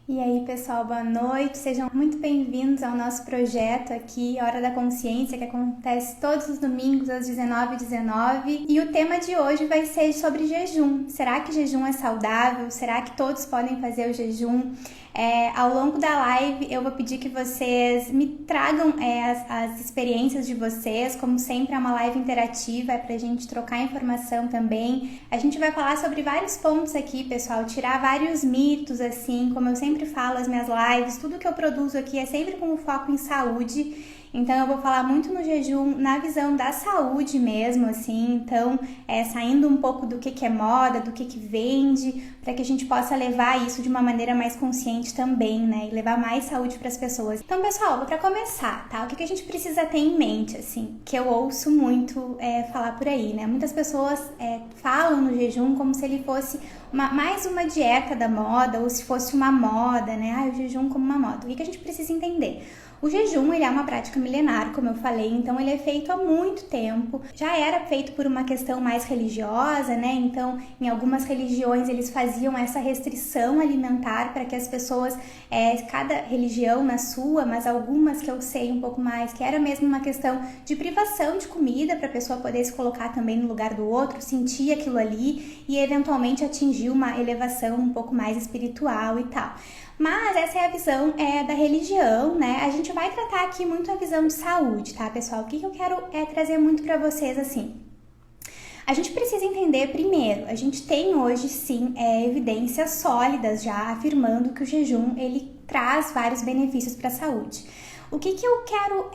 E aí, pessoal, boa noite. Sejam muito bem-vindos ao nosso projeto aqui, Hora da Consciência, que acontece todos os domingos às 19h19. E o tema de hoje vai ser sobre jejum. Será que jejum é saudável? Será que todos podem fazer o jejum? Ao longo da live, eu vou pedir que vocês me tragam as experiências de vocês. Como sempre, é uma live interativa, é pra gente trocar informação também. A gente vai falar sobre vários pontos aqui, pessoal, tirar vários mitos, assim, como eu sempre falo, as minhas lives, tudo que eu produzo aqui é sempre com foco em saúde. Então eu vou falar muito no jejum na visão da saúde mesmo, assim, então saindo um pouco do que é moda, do que vende, para que a gente possa levar isso de uma maneira mais consciente também, né, e levar mais saúde para as pessoas. Então, pessoal, para começar, tá, o que a gente precisa ter em mente, assim, que eu ouço muito falar por aí, né, muitas pessoas falam no jejum como se ele fosse mais uma dieta da moda, ou se fosse uma moda, né, o jejum como uma moda. O que a gente precisa entender? O jejum, ele é uma prática milenar, como eu falei, então ele é feito há muito tempo. Já era feito por uma questão mais religiosa, né? Então, em algumas religiões eles faziam essa restrição alimentar para que as pessoas, cada religião na sua, mas algumas que eu sei um pouco mais, que era mesmo uma questão de privação de comida para a pessoa poder se colocar também no lugar do outro, sentir aquilo ali e eventualmente atingir uma elevação um pouco mais espiritual e tal. Mas essa é a visão da religião, né? A gente vai tratar aqui muito a visão de saúde, tá, pessoal? O que eu quero trazer muito para vocês, assim. A gente precisa entender primeiro, a gente tem hoje, sim, evidências sólidas já afirmando que o jejum, ele traz vários benefícios para a saúde. O que eu quero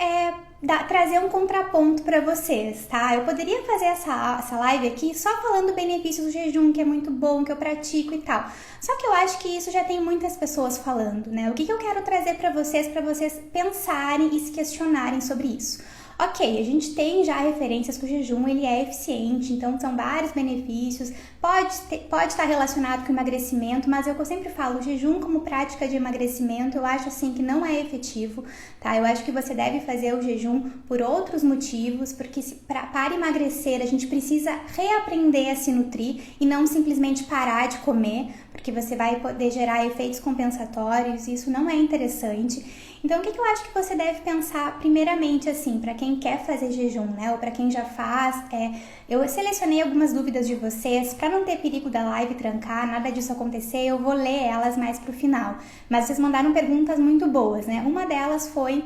trazer um contraponto para vocês, tá? Eu poderia fazer essa live aqui só falando benefícios do jejum, que é muito bom, que eu pratico e tal. Só que eu acho que isso já tem muitas pessoas falando, né? O que eu quero trazer para vocês pensarem e se questionarem sobre isso? Ok, a gente tem já referências que o jejum ele é eficiente, então são vários benefícios, pode estar relacionado com emagrecimento, mas é o que eu sempre falo, o jejum como prática de emagrecimento, eu acho assim que não é efetivo, tá? Eu acho que você deve fazer o jejum por outros motivos, porque para emagrecer a gente precisa reaprender a se nutrir e não simplesmente parar de comer, porque você vai poder gerar efeitos compensatórios e isso não é interessante. Então, o que eu acho que você deve pensar primeiramente, assim, para quem quer fazer jejum, né, ou para quem já faz, eu selecionei algumas dúvidas de vocês, para não ter perigo da live trancar, nada disso acontecer, eu vou ler elas mais pro final. Mas vocês mandaram perguntas muito boas, né? Uma delas foi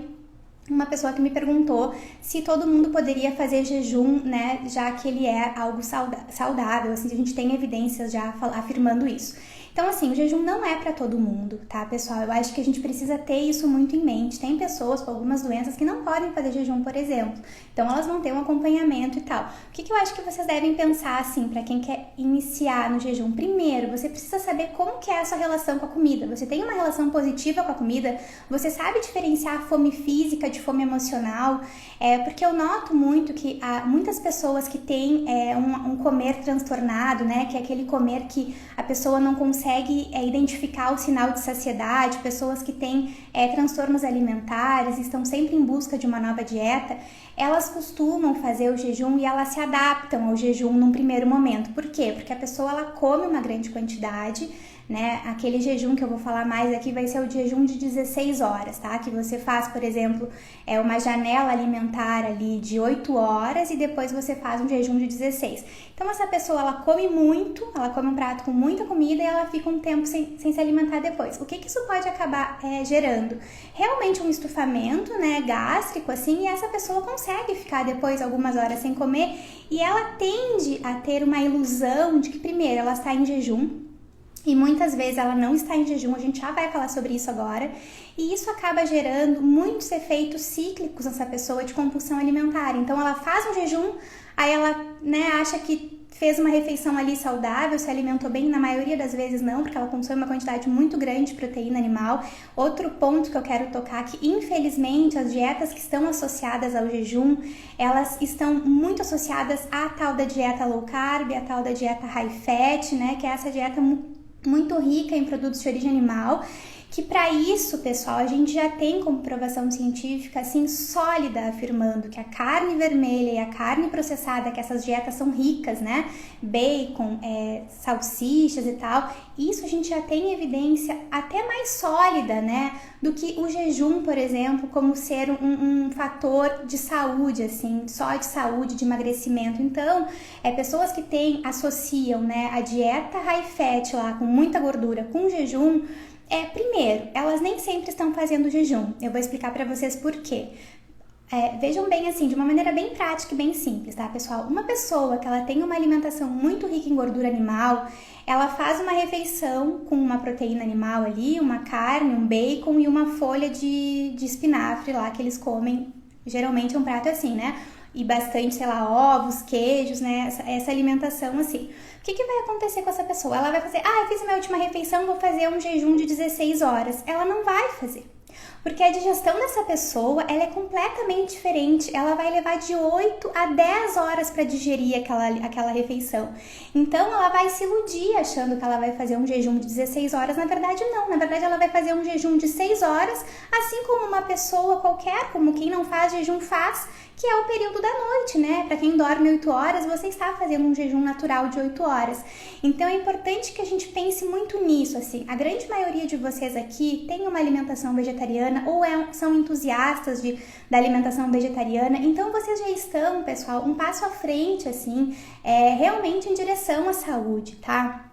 uma pessoa que me perguntou se todo mundo poderia fazer jejum, né, já que ele é algo saudável, assim, a gente tem evidências já afirmando isso. Então, assim, o jejum não é para todo mundo, tá, pessoal? Eu acho que a gente precisa ter isso muito em mente. Tem pessoas com algumas doenças que não podem fazer jejum, por exemplo. Então, elas vão ter um acompanhamento e tal. O que eu acho que vocês devem pensar, assim, para quem quer iniciar no jejum? Primeiro, você precisa saber como que é a sua relação com a comida. Você tem uma relação positiva com a comida? Você sabe diferenciar a fome física de fome emocional? Porque eu noto muito que há muitas pessoas que têm um comer transtornado, né? Que é aquele comer que a pessoa não consegue identificar o sinal de saciedade, pessoas que têm transtornos alimentares, estão sempre em busca de uma nova dieta, elas costumam fazer o jejum e elas se adaptam ao jejum num primeiro momento. Por quê? Porque a pessoa ela come uma grande quantidade, né? Aquele jejum que eu vou falar mais aqui vai ser o jejum de 16 horas, tá? Que você faz, por exemplo, uma janela alimentar ali de 8 horas e depois você faz um jejum de 16. Então essa pessoa, ela come muito, ela come um prato com muita comida e ela fica um tempo sem se alimentar depois. O que isso pode acabar gerando? Realmente um estufamento, né, gástrico, assim, e essa pessoa consegue ficar depois algumas horas sem comer e ela tende a ter uma ilusão de que, primeiro, ela está em jejum, e muitas vezes ela não está em jejum, a gente já vai falar sobre isso agora, e isso acaba gerando muitos efeitos cíclicos nessa pessoa de compulsão alimentar. Então ela faz um jejum, aí ela, né, acha que fez uma refeição ali saudável, se alimentou bem, na maioria das vezes não, porque ela consome uma quantidade muito grande de proteína animal. Outro ponto que eu quero tocar, que infelizmente as dietas que estão associadas ao jejum, elas estão muito associadas à tal da dieta low carb, à tal da dieta high fat, né, que é essa dieta muito rica em produtos de origem animal, que para isso, pessoal, a gente já tem comprovação científica assim sólida afirmando que a carne vermelha e a carne processada, que essas dietas são ricas, né? Bacon, salsichas e tal, isso a gente já tem evidência até mais sólida, né? Do que o jejum, por exemplo, como ser um fator de saúde, assim, só de saúde, de emagrecimento. Então, pessoas que associam, né, a dieta high fat lá, com muita gordura, com jejum, primeiro, elas nem sempre estão fazendo jejum. Eu vou explicar para vocês por quê. Vejam bem assim, de uma maneira bem prática e bem simples, tá, pessoal? Uma pessoa que ela tem uma alimentação muito rica em gordura animal, ela faz uma refeição com uma proteína animal ali, uma carne, um bacon e uma folha de espinafre lá que eles comem. Geralmente é um prato assim, né? E bastante, sei lá, ovos, queijos, né? Essa alimentação assim. O que vai acontecer com essa pessoa? Ela vai fazer, eu fiz minha última refeição, vou fazer um jejum de 16 horas. Ela não vai fazer. Porque a digestão dessa pessoa, ela é completamente diferente. Ela vai levar de 8 a 10 horas para digerir aquela refeição. Então, ela vai se iludir achando que ela vai fazer um jejum de 16 horas. Na verdade, não. Na verdade, ela vai fazer um jejum de 6 horas, assim como uma pessoa qualquer, como quem não faz jejum faz, que é o período da noite, né? Para quem dorme 8 horas, você está fazendo um jejum natural de 8 horas. Então, é importante que a gente pense muito nisso, assim. A grande maioria de vocês aqui tem uma alimentação vegetariana ou são entusiastas da alimentação vegetariana, então vocês já estão, pessoal, um passo à frente, assim, realmente em direção à saúde, tá?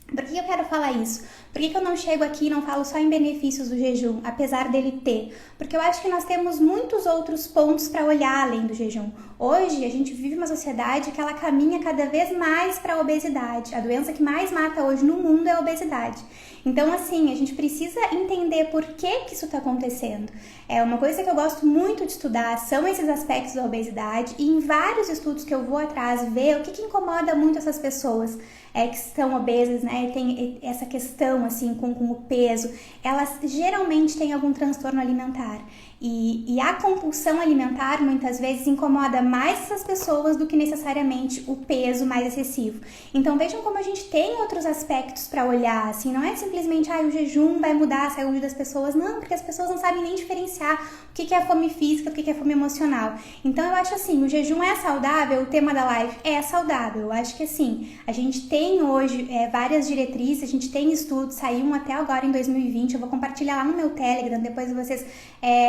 Por que eu quero falar isso? Por que eu não chego aqui e não falo só em benefícios do jejum, apesar dele ter? Porque eu acho que nós temos muitos outros pontos para olhar além do jejum. Hoje, a gente vive uma sociedade que ela caminha cada vez mais para a obesidade. A doença que mais mata hoje no mundo é a obesidade. Então, assim, a gente precisa entender por que isso está acontecendo. Uma coisa que eu gosto muito de estudar são esses aspectos da obesidade e em vários estudos que eu vou atrás ver o que incomoda muito essas pessoas que estão obesas, né, e tem essa questão, assim, com o peso, elas geralmente têm algum transtorno alimentar. E a compulsão alimentar, muitas vezes, incomoda mais essas pessoas do que necessariamente o peso mais excessivo. Então, vejam como a gente tem outros aspectos para olhar, assim, não é simplesmente, o jejum vai mudar a saúde das pessoas, não, porque as pessoas não sabem nem diferenciar o que é fome física, o que é fome emocional. Então, eu acho assim, o jejum é saudável, o tema da live é saudável. Eu acho que, assim, a gente tem hoje várias diretrizes, a gente tem estudos, saiu um até agora em 2020, eu vou compartilhar lá no meu Telegram, depois vocês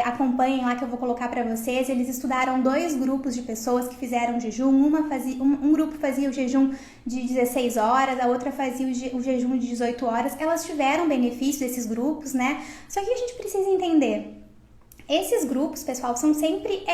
acompanhem lá que eu vou colocar para vocês. Eles estudaram 2 grupos de pessoas que fizeram jejum, um grupo fazia o jejum de 16 horas, a outra fazia o jejum de 18 horas, elas tiveram benefícios desses grupos, né? Só que a gente precisa entender, esses grupos, pessoal, são sempre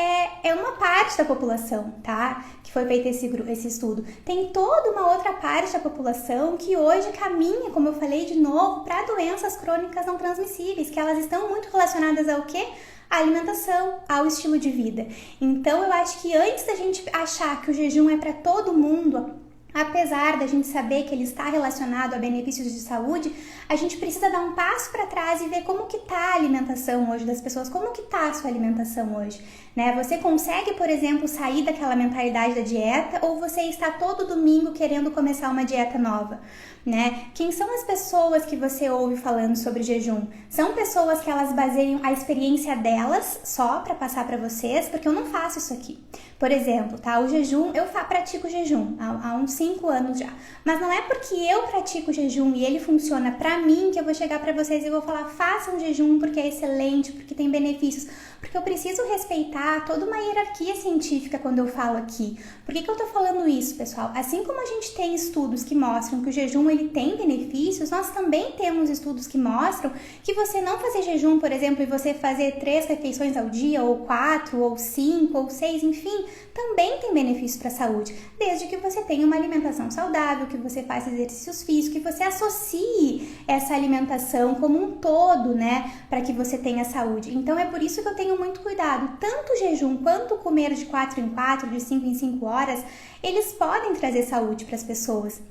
uma parte da população, tá? Que foi feito esse estudo. Tem toda uma outra parte da população que hoje caminha, como eu falei de novo, para doenças crônicas não transmissíveis, que elas estão muito relacionadas ao quê? A alimentação, ao estilo de vida. Então, eu acho que antes da gente achar que o jejum é para todo mundo, apesar da gente saber que ele está relacionado a benefícios de saúde, a gente precisa dar um passo para trás e ver como que tá a alimentação hoje das pessoas, como que tá a sua alimentação hoje, né? Você consegue, por exemplo, sair daquela mentalidade da dieta ou você está todo domingo querendo começar uma dieta nova, né? Quem são as pessoas que você ouve falando sobre jejum? São pessoas que elas baseiam a experiência delas só para passar para vocês, porque eu não faço isso aqui. Por exemplo, tá? O jejum, eu pratico jejum há uns 5 anos já. Mas não é porque eu pratico jejum e ele funciona pra mim que eu vou chegar pra vocês e vou falar, façam jejum porque é excelente, porque tem benefícios. Porque eu preciso respeitar toda uma hierarquia científica quando eu falo aqui. Por que eu tô falando isso, pessoal? Assim como a gente tem estudos que mostram que o jejum ele tem benefícios, nós também temos estudos que mostram que você não fazer jejum, por exemplo, e você fazer 3 refeições ao dia, ou 4, ou 5, ou 6, enfim, também tem benefícios para a saúde, desde que você tenha uma alimentação saudável, que você faça exercícios físicos, que você associe essa alimentação como um todo, né, para que você tenha saúde. Então é por isso que eu tenho muito cuidado, tanto o jejum quanto o comer de 4 em 4, de 5 em 5 horas, eles podem trazer saúde para as pessoas.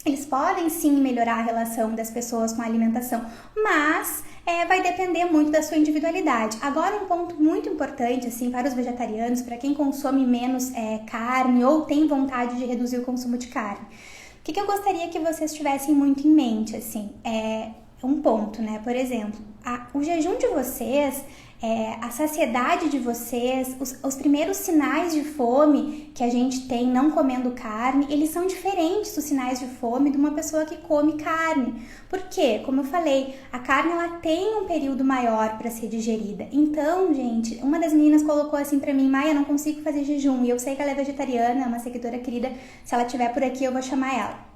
Eles podem sim melhorar a relação das pessoas com a alimentação, mas vai depender muito da sua individualidade. Agora, um ponto muito importante assim para os vegetarianos, para quem consome menos carne ou tem vontade de reduzir o consumo de carne. O que eu gostaria que vocês tivessem muito em mente, assim, um ponto, né? Por exemplo, o jejum de vocês, a saciedade de vocês, os primeiros sinais de fome que a gente tem não comendo carne, eles são diferentes dos sinais de fome de uma pessoa que come carne. Por quê? Como eu falei, a carne ela tem um período maior para ser digerida. Então, gente, uma das meninas colocou assim para mim: Maia, não consigo fazer jejum. E eu sei que ela é vegetariana, é uma seguidora querida. Se ela estiver por aqui, eu vou chamar ela.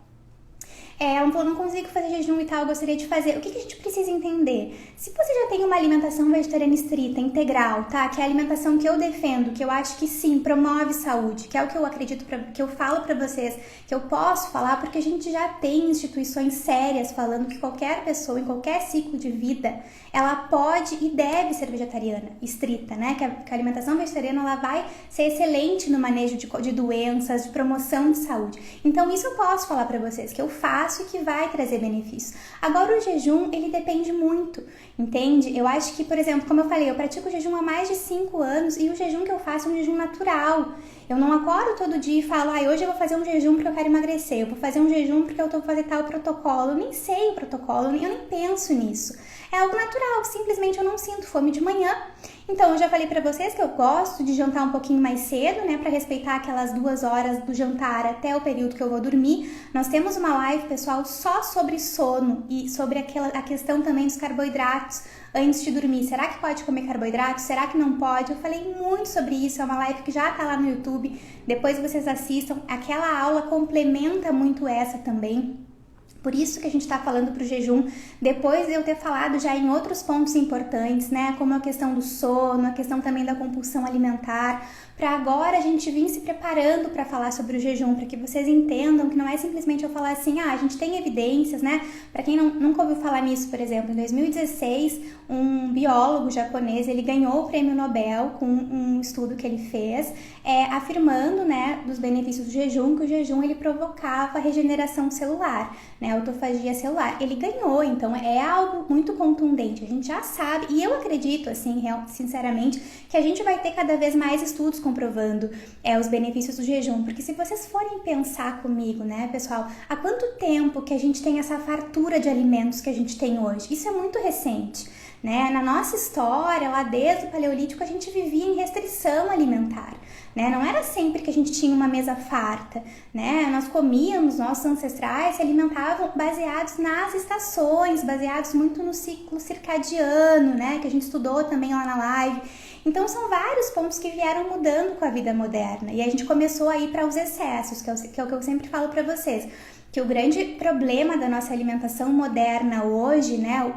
Ela falou: não consigo fazer jejum e tal, eu gostaria de fazer. O que a gente precisa entender? Se você já tem uma alimentação vegetariana estrita, integral, tá? Que é a alimentação que eu defendo, que eu acho que sim, promove saúde, que é o que eu acredito, que eu falo pra vocês, que eu posso falar, porque a gente já tem instituições sérias falando que qualquer pessoa, em qualquer ciclo de vida, ela pode e deve ser vegetariana, estrita, né? Que a alimentação vegetariana, ela vai ser excelente no manejo de doenças, de promoção de saúde. Então, isso eu posso falar pra vocês, que eu faço e que vai trazer benefícios. Agora, o jejum, ele depende muito, entende? Eu acho que, por exemplo, como eu falei, eu pratico jejum há mais de 5 anos e o jejum que eu faço é um jejum natural. Eu não acordo todo dia e falo: hoje eu vou fazer um jejum porque eu quero emagrecer, eu vou fazer um jejum porque eu tô fazendo tal protocolo. Eu nem sei o protocolo, eu nem penso nisso. É algo natural, simplesmente eu não sinto fome de manhã. Então, eu já falei pra vocês que eu gosto de jantar um pouquinho mais cedo, né, pra respeitar aquelas 2 horas do jantar até o período que eu vou dormir. Nós temos uma live, pessoal, só sobre sono e sobre a questão também dos carboidratos antes de dormir. Será que pode comer carboidrato? Será que não pode? Eu falei muito sobre isso, é uma live que já tá lá no YouTube, depois vocês assistam. Aquela aula complementa muito essa também. Por isso que a gente está falando para o jejum, depois de eu ter falado já em outros pontos importantes, né? Como a questão do sono, a questão também da compulsão alimentar, para agora a gente vir se preparando para falar sobre o jejum, para que vocês entendam que não é simplesmente eu falar assim: a gente tem evidências, né? Para quem nunca ouviu falar nisso, por exemplo, em 2016, um biólogo japonês, ele ganhou o prêmio Nobel com um estudo que ele fez, afirmando, né, dos benefícios do jejum, que o jejum ele provocava regeneração celular, né, autofagia celular. Ele ganhou, então é algo muito contundente, a gente já sabe, e eu acredito, assim, sinceramente, que a gente vai ter cada vez mais estudos comprovando os benefícios do jejum, porque se vocês forem pensar comigo, né, pessoal, há quanto tempo que a gente tem essa fartura de alimentos que a gente tem hoje? Isso é muito recente, né? Na nossa história, lá desde o Paleolítico, a gente vivia em restrição alimentar, né? Não era sempre que a gente tinha uma mesa farta, né? Nós comíamos, nossos ancestrais se alimentavam baseados nas estações, baseados muito no ciclo circadiano, né? Que a gente estudou também lá na live. Então, são vários pontos que vieram mudando com a vida moderna. E a gente começou a ir para os excessos, que é o que eu sempre falo para vocês. Que o grande problema da nossa alimentação moderna hoje, né,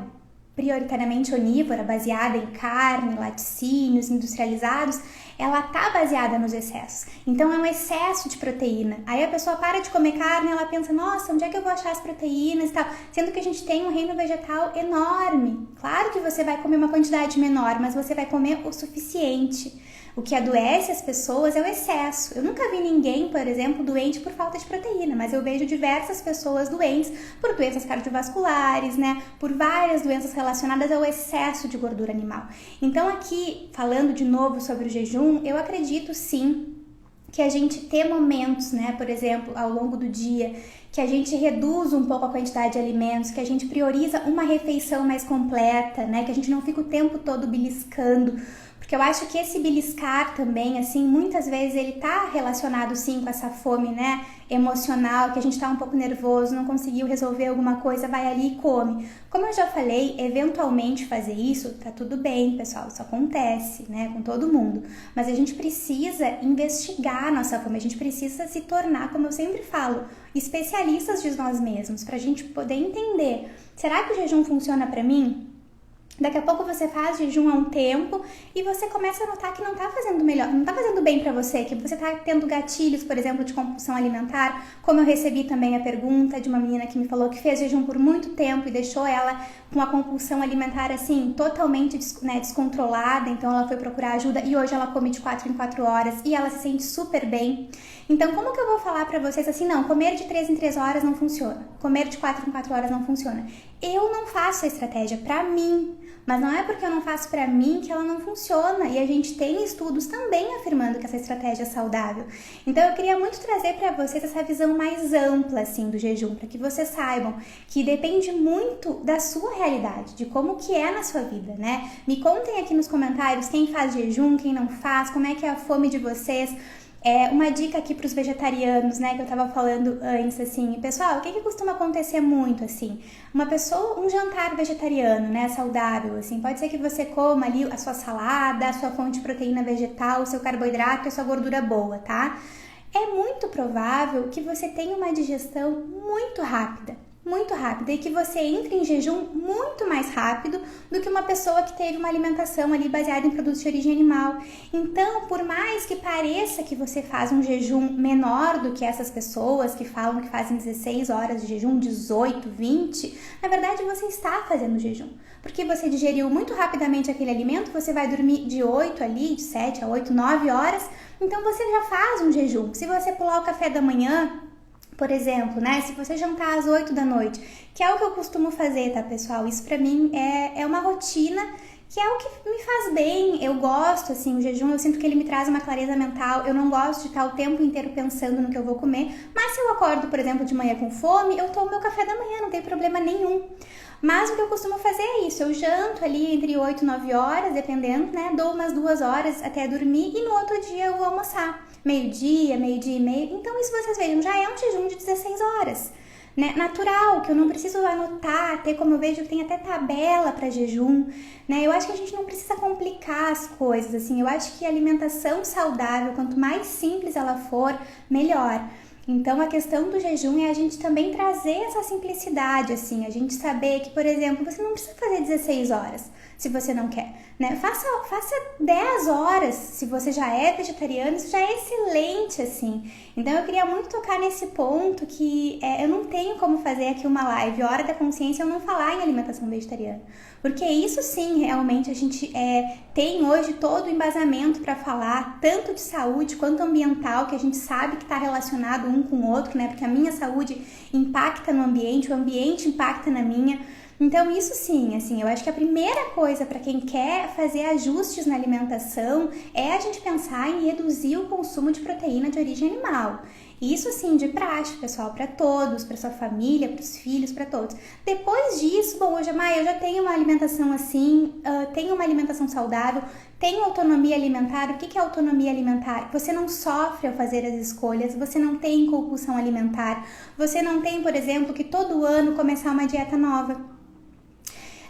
prioritariamente onívora, baseada em carne, laticínios, industrializados, ela tá baseada nos excessos. Então é um excesso de proteína. Aí a pessoa para de comer carne e ela pensa: nossa, onde é que eu vou achar as proteínas e tal? Sendo que a gente tem um reino vegetal enorme. Claro que você vai comer uma quantidade menor, mas você vai comer o suficiente. O que adoece as pessoas é o excesso. Eu nunca vi ninguém, por exemplo, doente por falta de proteína, mas eu vejo diversas pessoas doentes por doenças cardiovasculares, né? Por várias doenças relacionadas ao excesso de gordura animal. Então aqui, falando de novo sobre o jejum, eu acredito sim que a gente ter momentos, né, por exemplo, ao longo do dia, que a gente reduz um pouco a quantidade de alimentos, que a gente prioriza uma refeição mais completa, né, que a gente não fica o tempo todo beliscando. Porque eu acho que esse beliscar também, assim, muitas vezes ele tá relacionado sim com essa fome, né, emocional, que a gente tá um pouco nervoso, não conseguiu resolver alguma coisa, vai ali e come. Como eu já falei, eventualmente fazer isso, tá tudo bem, pessoal, isso acontece, né, com todo mundo. Mas a gente precisa investigar a nossa fome, a gente precisa se tornar, como eu sempre falo, especialistas de nós mesmos, pra gente poder entender: será que o jejum funciona pra mim? Daqui a pouco você faz jejum há um tempo e você começa a notar que não tá fazendo melhor, não tá fazendo bem pra você, que você tá tendo gatilhos, por exemplo, de compulsão alimentar, como eu recebi também a pergunta de uma menina que me falou que fez jejum por muito tempo e deixou ela com a compulsão alimentar, assim, totalmente descontrolada, então ela foi procurar ajuda e hoje ela come de 4 em 4 horas e ela se sente super bem. Então, como que eu vou falar pra vocês assim: não, comer de 3 em 3 horas não funciona, comer de 4 em 4 horas não funciona? Eu não faço a estratégia pra mim, mas não é porque eu não faço pra mim que ela não funciona, e a gente tem estudos também afirmando que essa estratégia é saudável. Então eu queria muito trazer pra vocês essa visão mais ampla, assim, do jejum, pra que vocês saibam que depende muito da sua realidade, de como que é na sua vida, né? Me contem aqui nos comentários quem faz jejum, quem não faz, como é que é a fome de vocês. Uma dica aqui para os vegetarianos, né, que eu tava falando antes, assim, pessoal, o que costuma acontecer muito, assim, um jantar vegetariano, né, saudável, assim, pode ser que você coma ali a sua salada, a sua fonte de proteína vegetal, o seu carboidrato e a sua gordura boa, tá? É muito provável que você tenha uma digestão muito rápida e que você entre em jejum muito mais rápido do que uma pessoa que teve uma alimentação ali baseada em produtos de origem animal. Então, por mais que pareça que você faz um jejum menor do que essas pessoas que falam que fazem 16 horas de jejum, 18, 20, na verdade você está fazendo jejum, porque você digeriu muito rapidamente aquele alimento, você vai dormir de 8 ali, de 7 a 8, 9 horas, então você já faz um jejum. Se você pular o café da manhã, por exemplo, né? Se você jantar às 8 da noite, que é o que eu costumo fazer, tá, pessoal? Isso pra mim é uma rotina que é o que me faz bem. Eu gosto, assim, o jejum, eu sinto que ele me traz uma clareza mental. Eu não gosto de estar o tempo inteiro pensando no que eu vou comer. Mas se eu acordo, por exemplo, de manhã com fome, eu tomo meu café da manhã, não tem problema nenhum. Mas o que eu costumo fazer é isso, eu janto ali entre 8 e 9 horas, dependendo, né? Dou umas 2 horas até dormir e no outro dia eu vou almoçar. Meio-dia e meio. Então isso vocês vejam, já é um jejum de 16 horas. Né? Natural, que eu não preciso anotar, ter como eu vejo que tem até tabela para jejum, né? Eu acho que a gente não precisa complicar as coisas, assim. Eu acho que a alimentação saudável, quanto mais simples ela for, melhor. Então, a questão do jejum é a gente também trazer essa simplicidade, assim, a gente saber que, por exemplo, você não precisa fazer 16 horas se você não quer, né? Faça 10 horas, se você já é vegetariano, isso já é excelente, assim. Então, eu queria muito tocar nesse ponto que eu não tenho como fazer aqui uma live, Hora da Consciência, eu não falar em alimentação vegetariana. Porque isso sim, realmente, a gente tem hoje todo o embasamento para falar, tanto de saúde quanto ambiental, que a gente sabe que está relacionado um com o outro, né? Porque a minha saúde impacta no ambiente, o ambiente impacta na minha. Então, isso sim, assim, eu acho que a primeira coisa para quem quer fazer ajustes na alimentação é a gente pensar em reduzir o consumo de proteína de origem animal. Isso sim, de praxe, pessoal, para todos, para sua família, para os filhos, para todos. Depois disso, bom, hoje, eu já tenho uma alimentação assim, tenho uma alimentação saudável, tenho autonomia alimentar. O que é autonomia alimentar? Você não sofre ao fazer as escolhas, você não tem compulsão alimentar, você não tem, por exemplo, que todo ano começar uma dieta nova.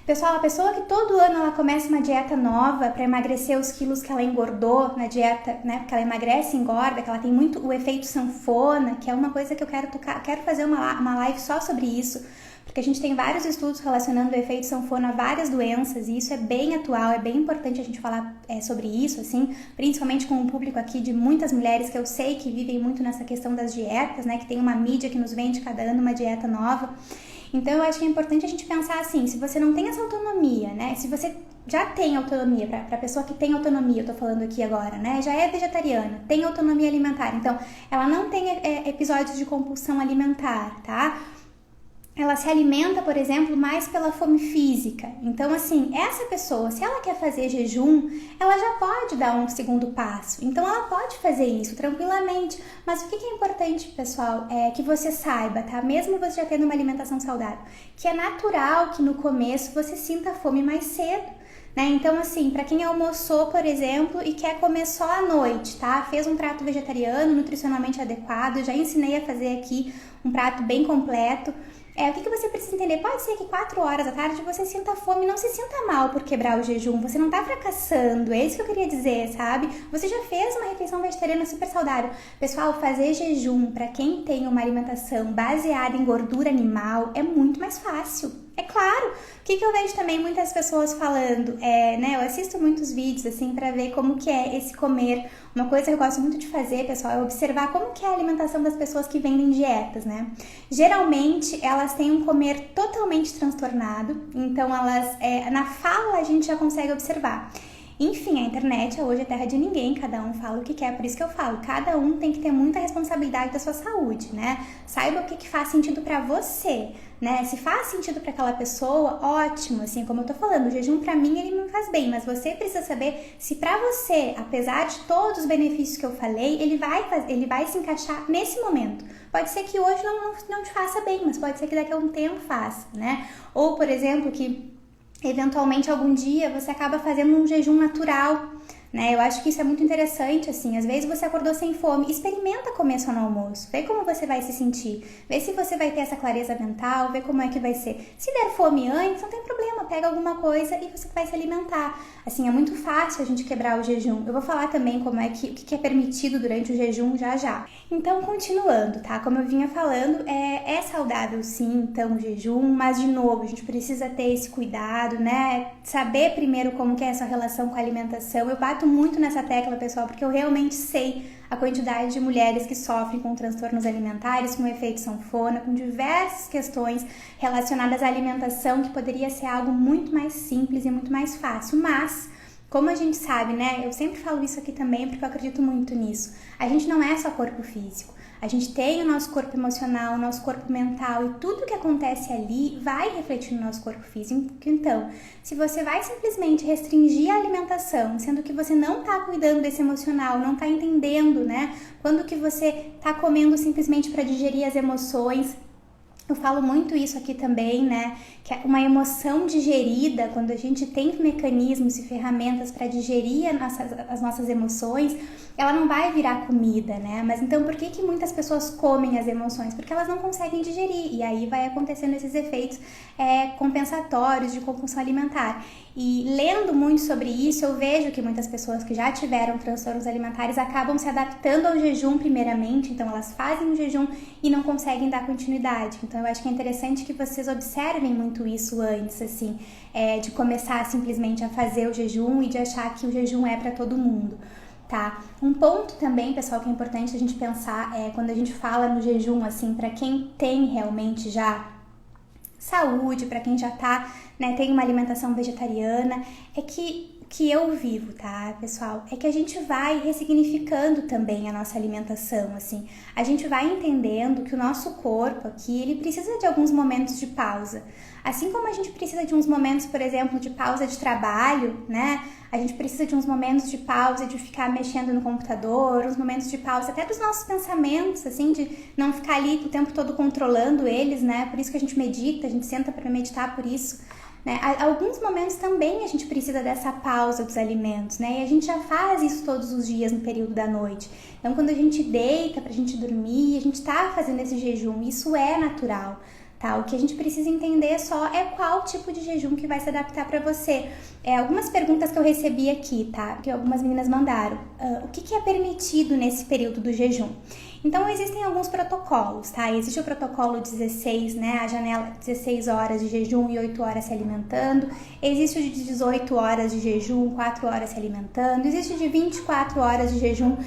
Pessoal, a pessoa que todo ano ela começa uma dieta nova para emagrecer os quilos que ela engordou na dieta, né? Porque ela emagrece e engorda, que ela tem muito o efeito sanfona, que é uma coisa que eu quero tocar, quero fazer uma live só sobre isso, porque a gente tem vários estudos relacionando o efeito sanfona a várias doenças, e isso é bem atual, é bem importante a gente falar sobre isso, assim, principalmente com o público aqui de muitas mulheres que eu sei que vivem muito nessa questão das dietas, né? Que tem uma mídia que nos vende cada ano uma dieta nova. Então, eu acho que é importante a gente pensar assim, se você não tem essa autonomia, né? Se você já tem autonomia, pra pessoa que tem autonomia, eu tô falando aqui agora, né? Já é vegetariana, tem autonomia alimentar, então ela não tem episódios de compulsão alimentar, tá? Ela se alimenta, por exemplo, mais pela fome física. Então, assim, essa pessoa, se ela quer fazer jejum, ela já pode dar um segundo passo. Então, ela pode fazer isso tranquilamente. Mas o que é importante, pessoal, é que você saiba, tá? Mesmo você já tendo uma alimentação saudável, que é natural que no começo você sinta fome mais cedo. Né? Então, assim, para quem almoçou, por exemplo, e quer comer só à noite, tá? Fez um prato vegetariano, nutricionalmente adequado, já ensinei a fazer aqui um prato bem completo. O que você precisa entender? Pode ser que 4 horas da tarde você sinta fome, não se sinta mal por quebrar o jejum, você não tá fracassando, é isso que eu queria dizer, sabe? Você já fez uma refeição vegetariana super saudável. Pessoal, fazer jejum para quem tem uma alimentação baseada em gordura animal é muito mais fácil. É claro, o que eu vejo também muitas pessoas falando, né, eu assisto muitos vídeos assim para ver como que é esse comer. Uma coisa que eu gosto muito de fazer, pessoal, é observar como que é a alimentação das pessoas que vendem dietas, né? Geralmente, elas têm um comer totalmente transtornado, então elas, na fala a gente já consegue observar. Enfim, a internet hoje é terra de ninguém, cada um fala o que quer, por isso que eu falo, cada um tem que ter muita responsabilidade da sua saúde, né? Saiba o que faz sentido pra você, né? Se faz sentido pra aquela pessoa, ótimo, assim, como eu tô falando, o jejum pra mim ele me faz bem, mas você precisa saber se pra você, apesar de todos os benefícios que eu falei, ele vai se encaixar nesse momento. Pode ser que hoje não te faça bem, mas pode ser que daqui a um tempo faça, né? Ou, por exemplo, que eventualmente algum dia você acaba fazendo um jejum natural, né? Eu acho que isso é muito interessante, assim, às vezes você acordou sem fome, experimenta comer só no almoço, vê como você vai se sentir, vê se você vai ter essa clareza mental, vê como é que vai ser. Se der fome antes, não tem problema, pega alguma coisa e você vai se alimentar. Assim, é muito fácil a gente quebrar o jejum. Eu vou falar também como é que, o que é permitido durante o jejum já. Então, continuando, tá? Como eu vinha falando, é saudável sim, então, o jejum, mas de novo, a gente precisa ter esse cuidado, né? Saber primeiro como que é essa relação com a alimentação. Eu bato muito nessa tecla, pessoal, porque eu realmente sei a quantidade de mulheres que sofrem com transtornos alimentares, com efeito sanfona, com diversas questões relacionadas à alimentação, que poderia ser algo muito mais simples e muito mais fácil, mas como a gente sabe, né, eu sempre falo isso aqui também porque eu acredito muito nisso, a gente não é só corpo físico, a gente tem o nosso corpo emocional, o nosso corpo mental e tudo que acontece ali vai refletir no nosso corpo físico. Então, se você vai simplesmente restringir a alimentação, sendo que você não está cuidando desse emocional, não está entendendo, né, quando que você está comendo simplesmente para digerir as emoções. Eu falo muito isso aqui também, né? Que é uma emoção digerida, quando a gente tem mecanismos e ferramentas para digerir as nossas emoções, ela não vai virar comida, né? Mas então por que muitas pessoas comem as emoções? Porque elas não conseguem digerir, e aí vai acontecendo esses efeitos compensatórios de compulsão alimentar. E lendo muito sobre isso, eu vejo que muitas pessoas que já tiveram transtornos alimentares acabam se adaptando ao jejum primeiramente, então elas fazem o jejum e não conseguem dar continuidade. Então eu acho que é interessante que vocês observem muito isso antes, assim, de começar simplesmente a fazer o jejum e de achar que o jejum é para todo mundo. Tá? Um ponto também, pessoal, que é importante a gente pensar quando a gente fala no jejum, assim, para quem tem realmente já saúde, para quem já tá, né, tem uma alimentação vegetariana, é que eu vivo, tá, pessoal? É que a gente vai ressignificando também a nossa alimentação, assim. A gente vai entendendo que o nosso corpo aqui, ele precisa de alguns momentos de pausa. Assim como a gente precisa de uns momentos, por exemplo, de pausa de trabalho, né? A gente precisa de uns momentos de pausa de ficar mexendo no computador, uns momentos de pausa até dos nossos pensamentos, assim, de não ficar ali o tempo todo controlando eles, né? Por isso que a gente medita, a gente senta para meditar por isso. Né? Alguns momentos também a gente precisa dessa pausa dos alimentos, né? E a gente já faz isso todos os dias no período da noite. Então, quando a gente deita pra gente dormir, a gente tá fazendo esse jejum, isso é natural, tá? O que a gente precisa entender só é qual tipo de jejum que vai se adaptar pra você. Algumas perguntas que eu recebi aqui, tá? Que algumas meninas mandaram. O que é permitido nesse período do jejum? Então, existem alguns protocolos, tá? Existe o protocolo 16, né? A janela 16 horas de jejum e 8 horas se alimentando. Existe o de 18 horas de jejum, 4 horas se alimentando. Existe o de 24 horas de jejum.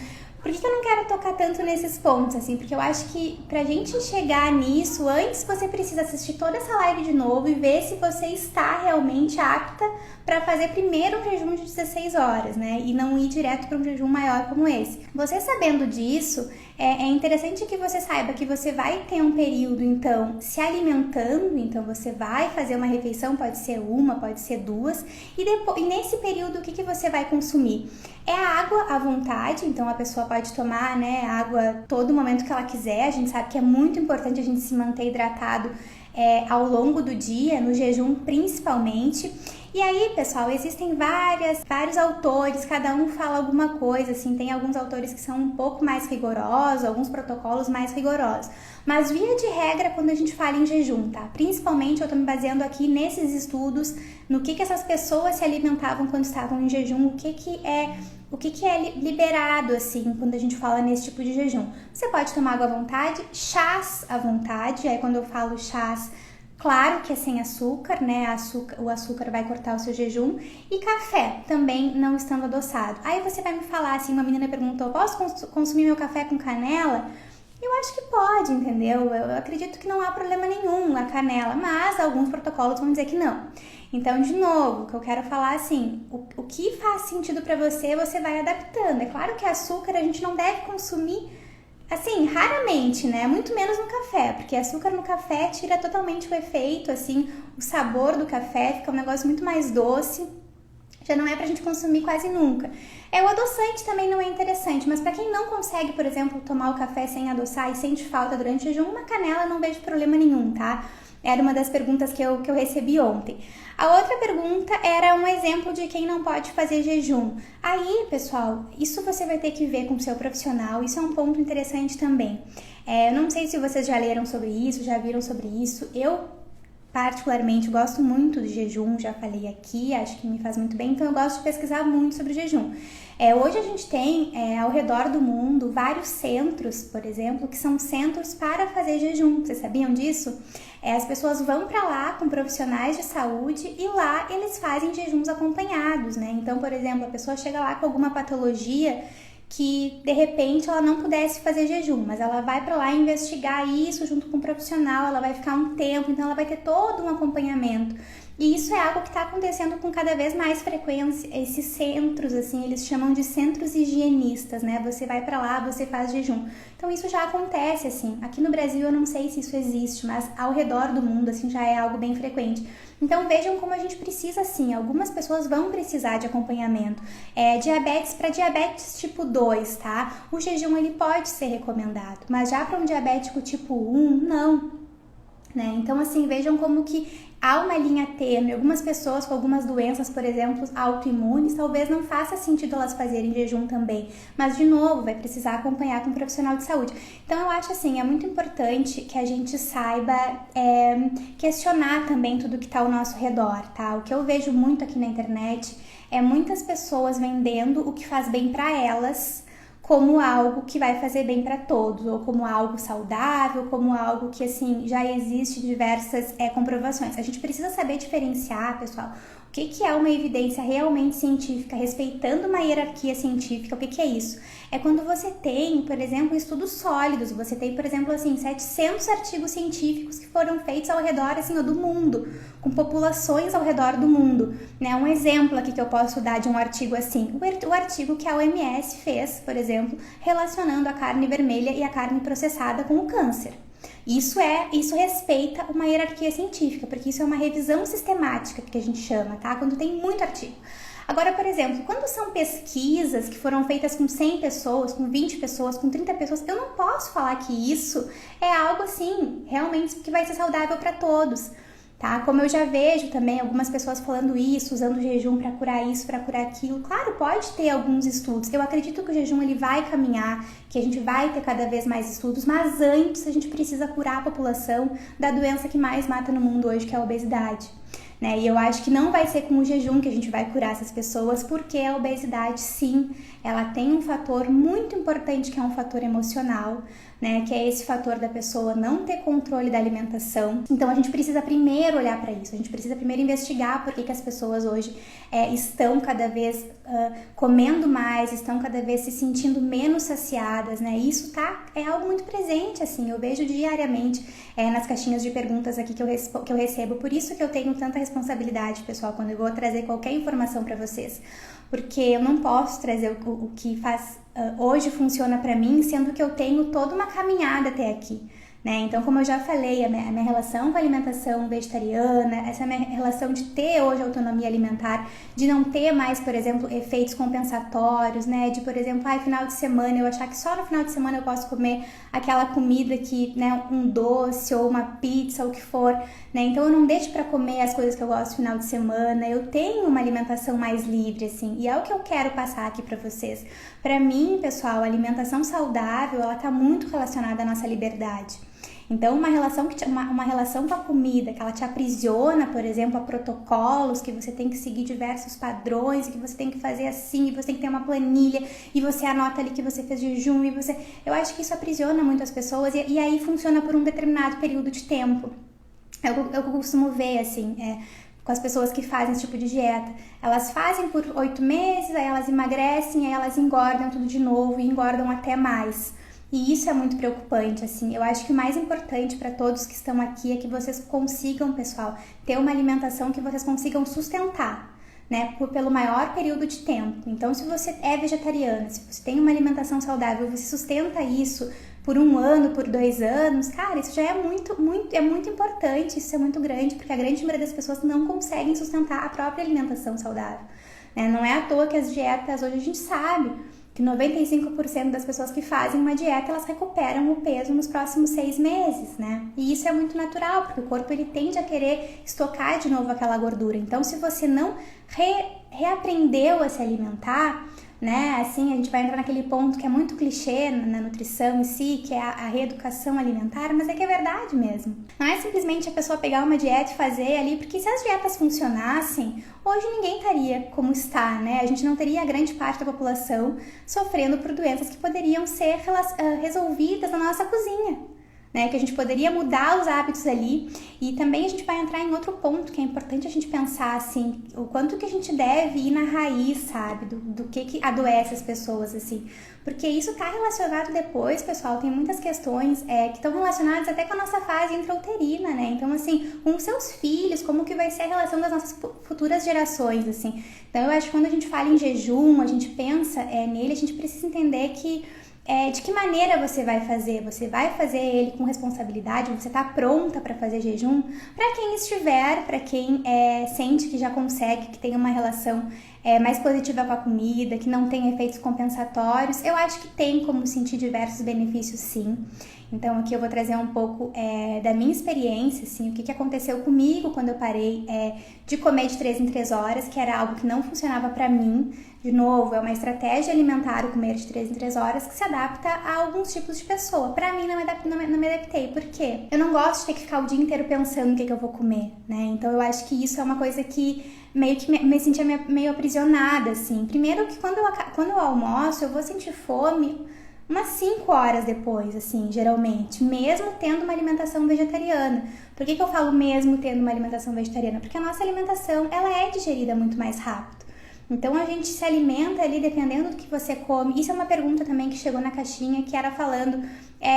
Por que eu não quero tocar tanto nesses pontos, assim? Porque eu acho que pra gente chegar nisso, antes você precisa assistir toda essa live de novo e ver se você está realmente apta para fazer primeiro um jejum de 16 horas, né? E não ir direto para um jejum maior como esse. Você sabendo disso, é interessante que você saiba que você vai ter um período, então, se alimentando, então você vai fazer uma refeição, pode ser uma, pode ser duas, e nesse período o que você vai consumir? É a água à vontade, então a pessoa pode tomar, né, água todo momento que ela quiser. A gente sabe que é muito importante a gente se manter hidratado ao longo do dia, no jejum principalmente. E aí, pessoal, existem vários autores, cada um fala alguma coisa, assim, tem alguns autores que são um pouco mais rigorosos, alguns protocolos mais rigorosos. Mas via de regra, quando a gente fala em jejum, tá? Principalmente eu tô me baseando aqui nesses estudos, no que essas pessoas se alimentavam quando estavam em jejum, o que é liberado, assim, quando a gente fala nesse tipo de jejum. Você pode tomar água à vontade, chás à vontade, aí quando eu falo chás, claro que é sem açúcar, né? O açúcar vai cortar o seu jejum. E café, também não estando adoçado. Aí você vai me falar assim, uma menina perguntou, posso consumir meu café com canela? Eu acho que pode, entendeu? Eu acredito que não há problema nenhum a canela, mas alguns protocolos vão dizer que não. Então, de novo, o que eu quero falar assim, o que faz sentido para você, você vai adaptando. É claro que açúcar a gente não deve consumir assim, raramente, né? Muito menos no café, porque açúcar no café tira totalmente o efeito, assim, o sabor do café, fica um negócio muito mais doce. Já não é pra gente consumir quase nunca. O adoçante também não é interessante, mas pra quem não consegue, por exemplo, tomar o café sem adoçar e sente falta durante o jejum, uma canela não vejo problema nenhum, tá? Era uma das perguntas que eu recebi ontem. A outra pergunta era um exemplo de quem não pode fazer jejum. Aí, pessoal, isso você vai ter que ver com o seu profissional, isso é um ponto interessante também. Eu não sei se vocês já leram sobre isso, já viram sobre isso. Eu, particularmente, gosto muito do jejum, já falei aqui, acho que me faz muito bem, então eu gosto de pesquisar muito sobre o jejum. Hoje a gente tem ao redor do mundo vários centros, por exemplo, que são centros para fazer jejum. Vocês sabiam disso? As pessoas vão para lá com profissionais de saúde e lá eles fazem jejuns acompanhados, né? Então, por exemplo, a pessoa chega lá com alguma patologia que de repente ela não pudesse fazer jejum, mas ela vai para lá investigar isso junto com um profissional, ela vai ficar um tempo, então ela vai ter todo um acompanhamento. E isso é algo que está acontecendo com cada vez mais frequência. Esses centros, assim, eles chamam de centros higienistas, né? Você vai para lá, você faz jejum. Então isso já acontece, assim. Aqui no Brasil eu não sei se isso existe, mas ao redor do mundo, assim, já é algo bem frequente. Então vejam como a gente precisa, sim. Algumas pessoas vão precisar de acompanhamento. Diabetes para diabetes tipo 2, tá? O jejum ele pode ser recomendado, mas já para um diabético tipo 1, não. Né? Então, assim, vejam como que há uma linha tênue. Algumas pessoas com algumas doenças, por exemplo, autoimunes, talvez não faça sentido elas fazerem jejum também. Mas, de novo, vai precisar acompanhar com um profissional de saúde. Então, eu acho assim, é muito importante que a gente saiba questionar também tudo que está ao nosso redor, tá? O que eu vejo muito aqui na internet é muitas pessoas vendendo o que faz bem para elas, como algo que vai fazer bem para todos, ou como algo saudável, como algo que, assim, já existe diversas comprovações. A gente precisa saber diferenciar, pessoal, o que é uma evidência realmente científica, respeitando uma hierarquia científica. O que é isso? É quando você tem, por exemplo, estudos sólidos, você tem, por exemplo, assim, 700 artigos científicos que foram feitos ao redor, assim, do mundo, com populações ao redor do mundo, né? Um exemplo aqui que eu posso dar de um artigo assim, o artigo que a OMS fez, por exemplo, relacionando a carne vermelha e a carne processada com o câncer. Isso respeita uma hierarquia científica, porque isso é uma revisão sistemática que a gente chama, tá? Quando tem muito artigo. Agora, por exemplo, quando são pesquisas que foram feitas com 100 pessoas, com 20 pessoas, com 30 pessoas, eu não posso falar que isso é algo assim, realmente que vai ser saudável para todos. Tá? Como eu já vejo também algumas pessoas falando isso, usando o jejum para curar isso, para curar aquilo. Claro, pode ter alguns estudos. Eu acredito que o jejum ele vai caminhar, que a gente vai ter cada vez mais estudos, mas antes a gente precisa curar a população da doença que mais mata no mundo hoje, que é a obesidade. Né? E eu acho que não vai ser com o jejum que a gente vai curar essas pessoas, porque a obesidade, sim, ela tem um fator muito importante, que é um fator emocional, né? Que é esse fator da pessoa não ter controle da alimentação. Então a gente precisa primeiro olhar para isso, a gente precisa primeiro investigar por que as pessoas hoje estão cada vez comendo mais, estão cada vez se sentindo menos saciadas, né? Isso é algo muito presente, assim, eu vejo diariamente nas caixinhas de perguntas aqui que eu recebo, por isso que eu tenho tanta responsabilidade, pessoal, quando eu vou trazer qualquer informação para vocês, porque eu não posso trazer o que faz hoje funciona para mim, sendo que eu tenho toda uma caminhada até aqui, né? Então, como eu já falei, a minha relação com a alimentação vegetariana, essa minha relação de ter hoje autonomia alimentar, de não ter mais, por exemplo, efeitos compensatórios, né? De, por exemplo, final de semana, eu achar que só no final de semana eu posso comer aquela comida que, né, um doce ou uma pizza, ou o que for, né? Então, eu não deixo para comer as coisas que eu gosto no final de semana, eu tenho uma alimentação mais livre, assim, e é o que eu quero passar aqui para vocês. Para mim, pessoal, a alimentação saudável, ela tá muito relacionada à nossa liberdade. Então, uma relação com a comida, que ela te aprisiona, por exemplo, a protocolos, que você tem que seguir diversos padrões, que você tem que fazer assim, e você tem que ter uma planilha, e você anota ali que você fez jejum, eu acho que isso aprisiona muito as pessoas, e aí funciona por um determinado período de tempo. Eu costumo ver, assim, com as pessoas que fazem esse tipo de dieta, elas fazem por 8 meses, aí elas emagrecem, aí elas engordam tudo de novo, e engordam até mais. E isso é muito preocupante, assim. Eu acho que o mais importante para todos que estão aqui é que vocês consigam, pessoal, ter uma alimentação que vocês consigam sustentar, né, pelo maior período de tempo. Então, se você é vegetariana, se você tem uma alimentação saudável, você sustenta isso por 1 ano, por 2 anos, cara, isso já é muito importante, isso é muito grande, porque a grande maioria das pessoas não conseguem sustentar a própria alimentação saudável, né? Não é à toa que as dietas, hoje a gente sabe que 95% das pessoas que fazem uma dieta, elas recuperam o peso nos próximos 6 meses, né? E isso é muito natural, porque o corpo ele tende a querer estocar de novo aquela gordura. Então, se você não reaprendeu a se alimentar, né? Assim, a gente vai entrar naquele ponto que é muito clichê na nutrição em si, que é a reeducação alimentar, mas é que é verdade mesmo. Não é simplesmente a pessoa pegar uma dieta e fazer ali, porque se as dietas funcionassem, hoje ninguém estaria como está, né? A gente não teria a grande parte da população sofrendo por doenças que poderiam ser resolvidas na nossa cozinha, né, que a gente poderia mudar os hábitos ali. E também a gente vai entrar em outro ponto que é importante a gente pensar, assim, o quanto que a gente deve ir na raiz, sabe, do que adoece as pessoas, assim, porque isso tá relacionado depois, pessoal, tem muitas questões que estão relacionadas até com a nossa fase intrauterina, né, então, assim, com os seus filhos, como que vai ser a relação das nossas futuras gerações, assim. Então, eu acho que quando a gente fala em jejum, a gente pensa nele, a gente precisa entender que de que maneira você vai fazer? Você vai fazer ele com responsabilidade? Você está pronta para fazer jejum? Para quem estiver, para quem sente que já consegue, que tem uma relação mais positiva com a comida, que não tem efeitos compensatórios, eu acho que tem como sentir diversos benefícios, sim. Então aqui eu vou trazer um pouco da minha experiência, assim, o que aconteceu comigo quando eu parei de comer de 3 em 3 horas, que era algo que não funcionava para mim. De novo, é uma estratégia alimentar o comer de 3 em 3 horas que se adapta a alguns tipos de pessoa. Pra mim, não me adaptei. Por quê? Eu não gosto de ter que ficar o dia inteiro pensando no que eu vou comer, né? Então, eu acho que isso é uma coisa que meio que me sentia meio aprisionada, assim. Primeiro que quando eu almoço, eu vou sentir fome umas 5 horas depois, assim, geralmente, mesmo tendo uma alimentação vegetariana. Por que eu falo mesmo tendo uma alimentação vegetariana? Porque a nossa alimentação, ela é digerida muito mais rápido. Então, a gente se alimenta ali dependendo do que você come. Isso é uma pergunta também que chegou na caixinha, que era falando,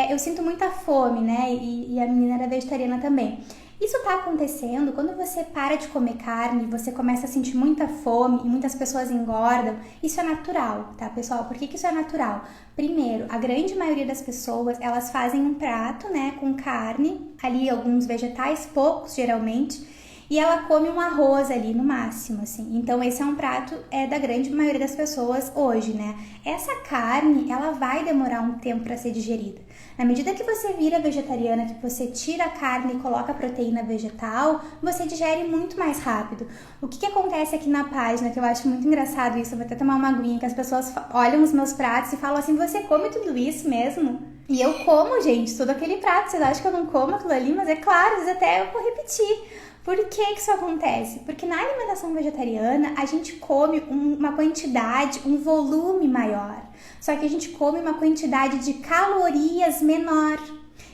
eu sinto muita fome, né? E a menina era vegetariana também. Isso tá acontecendo quando você para de comer carne, você começa a sentir muita fome e muitas pessoas engordam. Isso é natural, tá, pessoal? Por que isso é natural? Primeiro, a grande maioria das pessoas, elas fazem um prato, né, com carne, ali alguns vegetais, poucos geralmente, e ela come um arroz ali no máximo, assim. Então esse é um prato da grande maioria das pessoas hoje, né? Essa carne, ela vai demorar um tempo para ser digerida. Na medida que você vira vegetariana, que você tira a carne e coloca a proteína vegetal, você digere muito mais rápido. O que acontece aqui na página, que eu acho muito engraçado isso, eu vou até tomar uma aguinha, que as pessoas olham os meus pratos e falam assim, você come tudo isso mesmo? E eu como, gente, todo aquele prato. Vocês acham que eu não como aquilo ali? Mas é claro, às vezes até eu vou repetir. Por que isso acontece? Porque na alimentação vegetariana a gente come uma quantidade, um volume maior. Só que a gente come uma quantidade de calorias menor.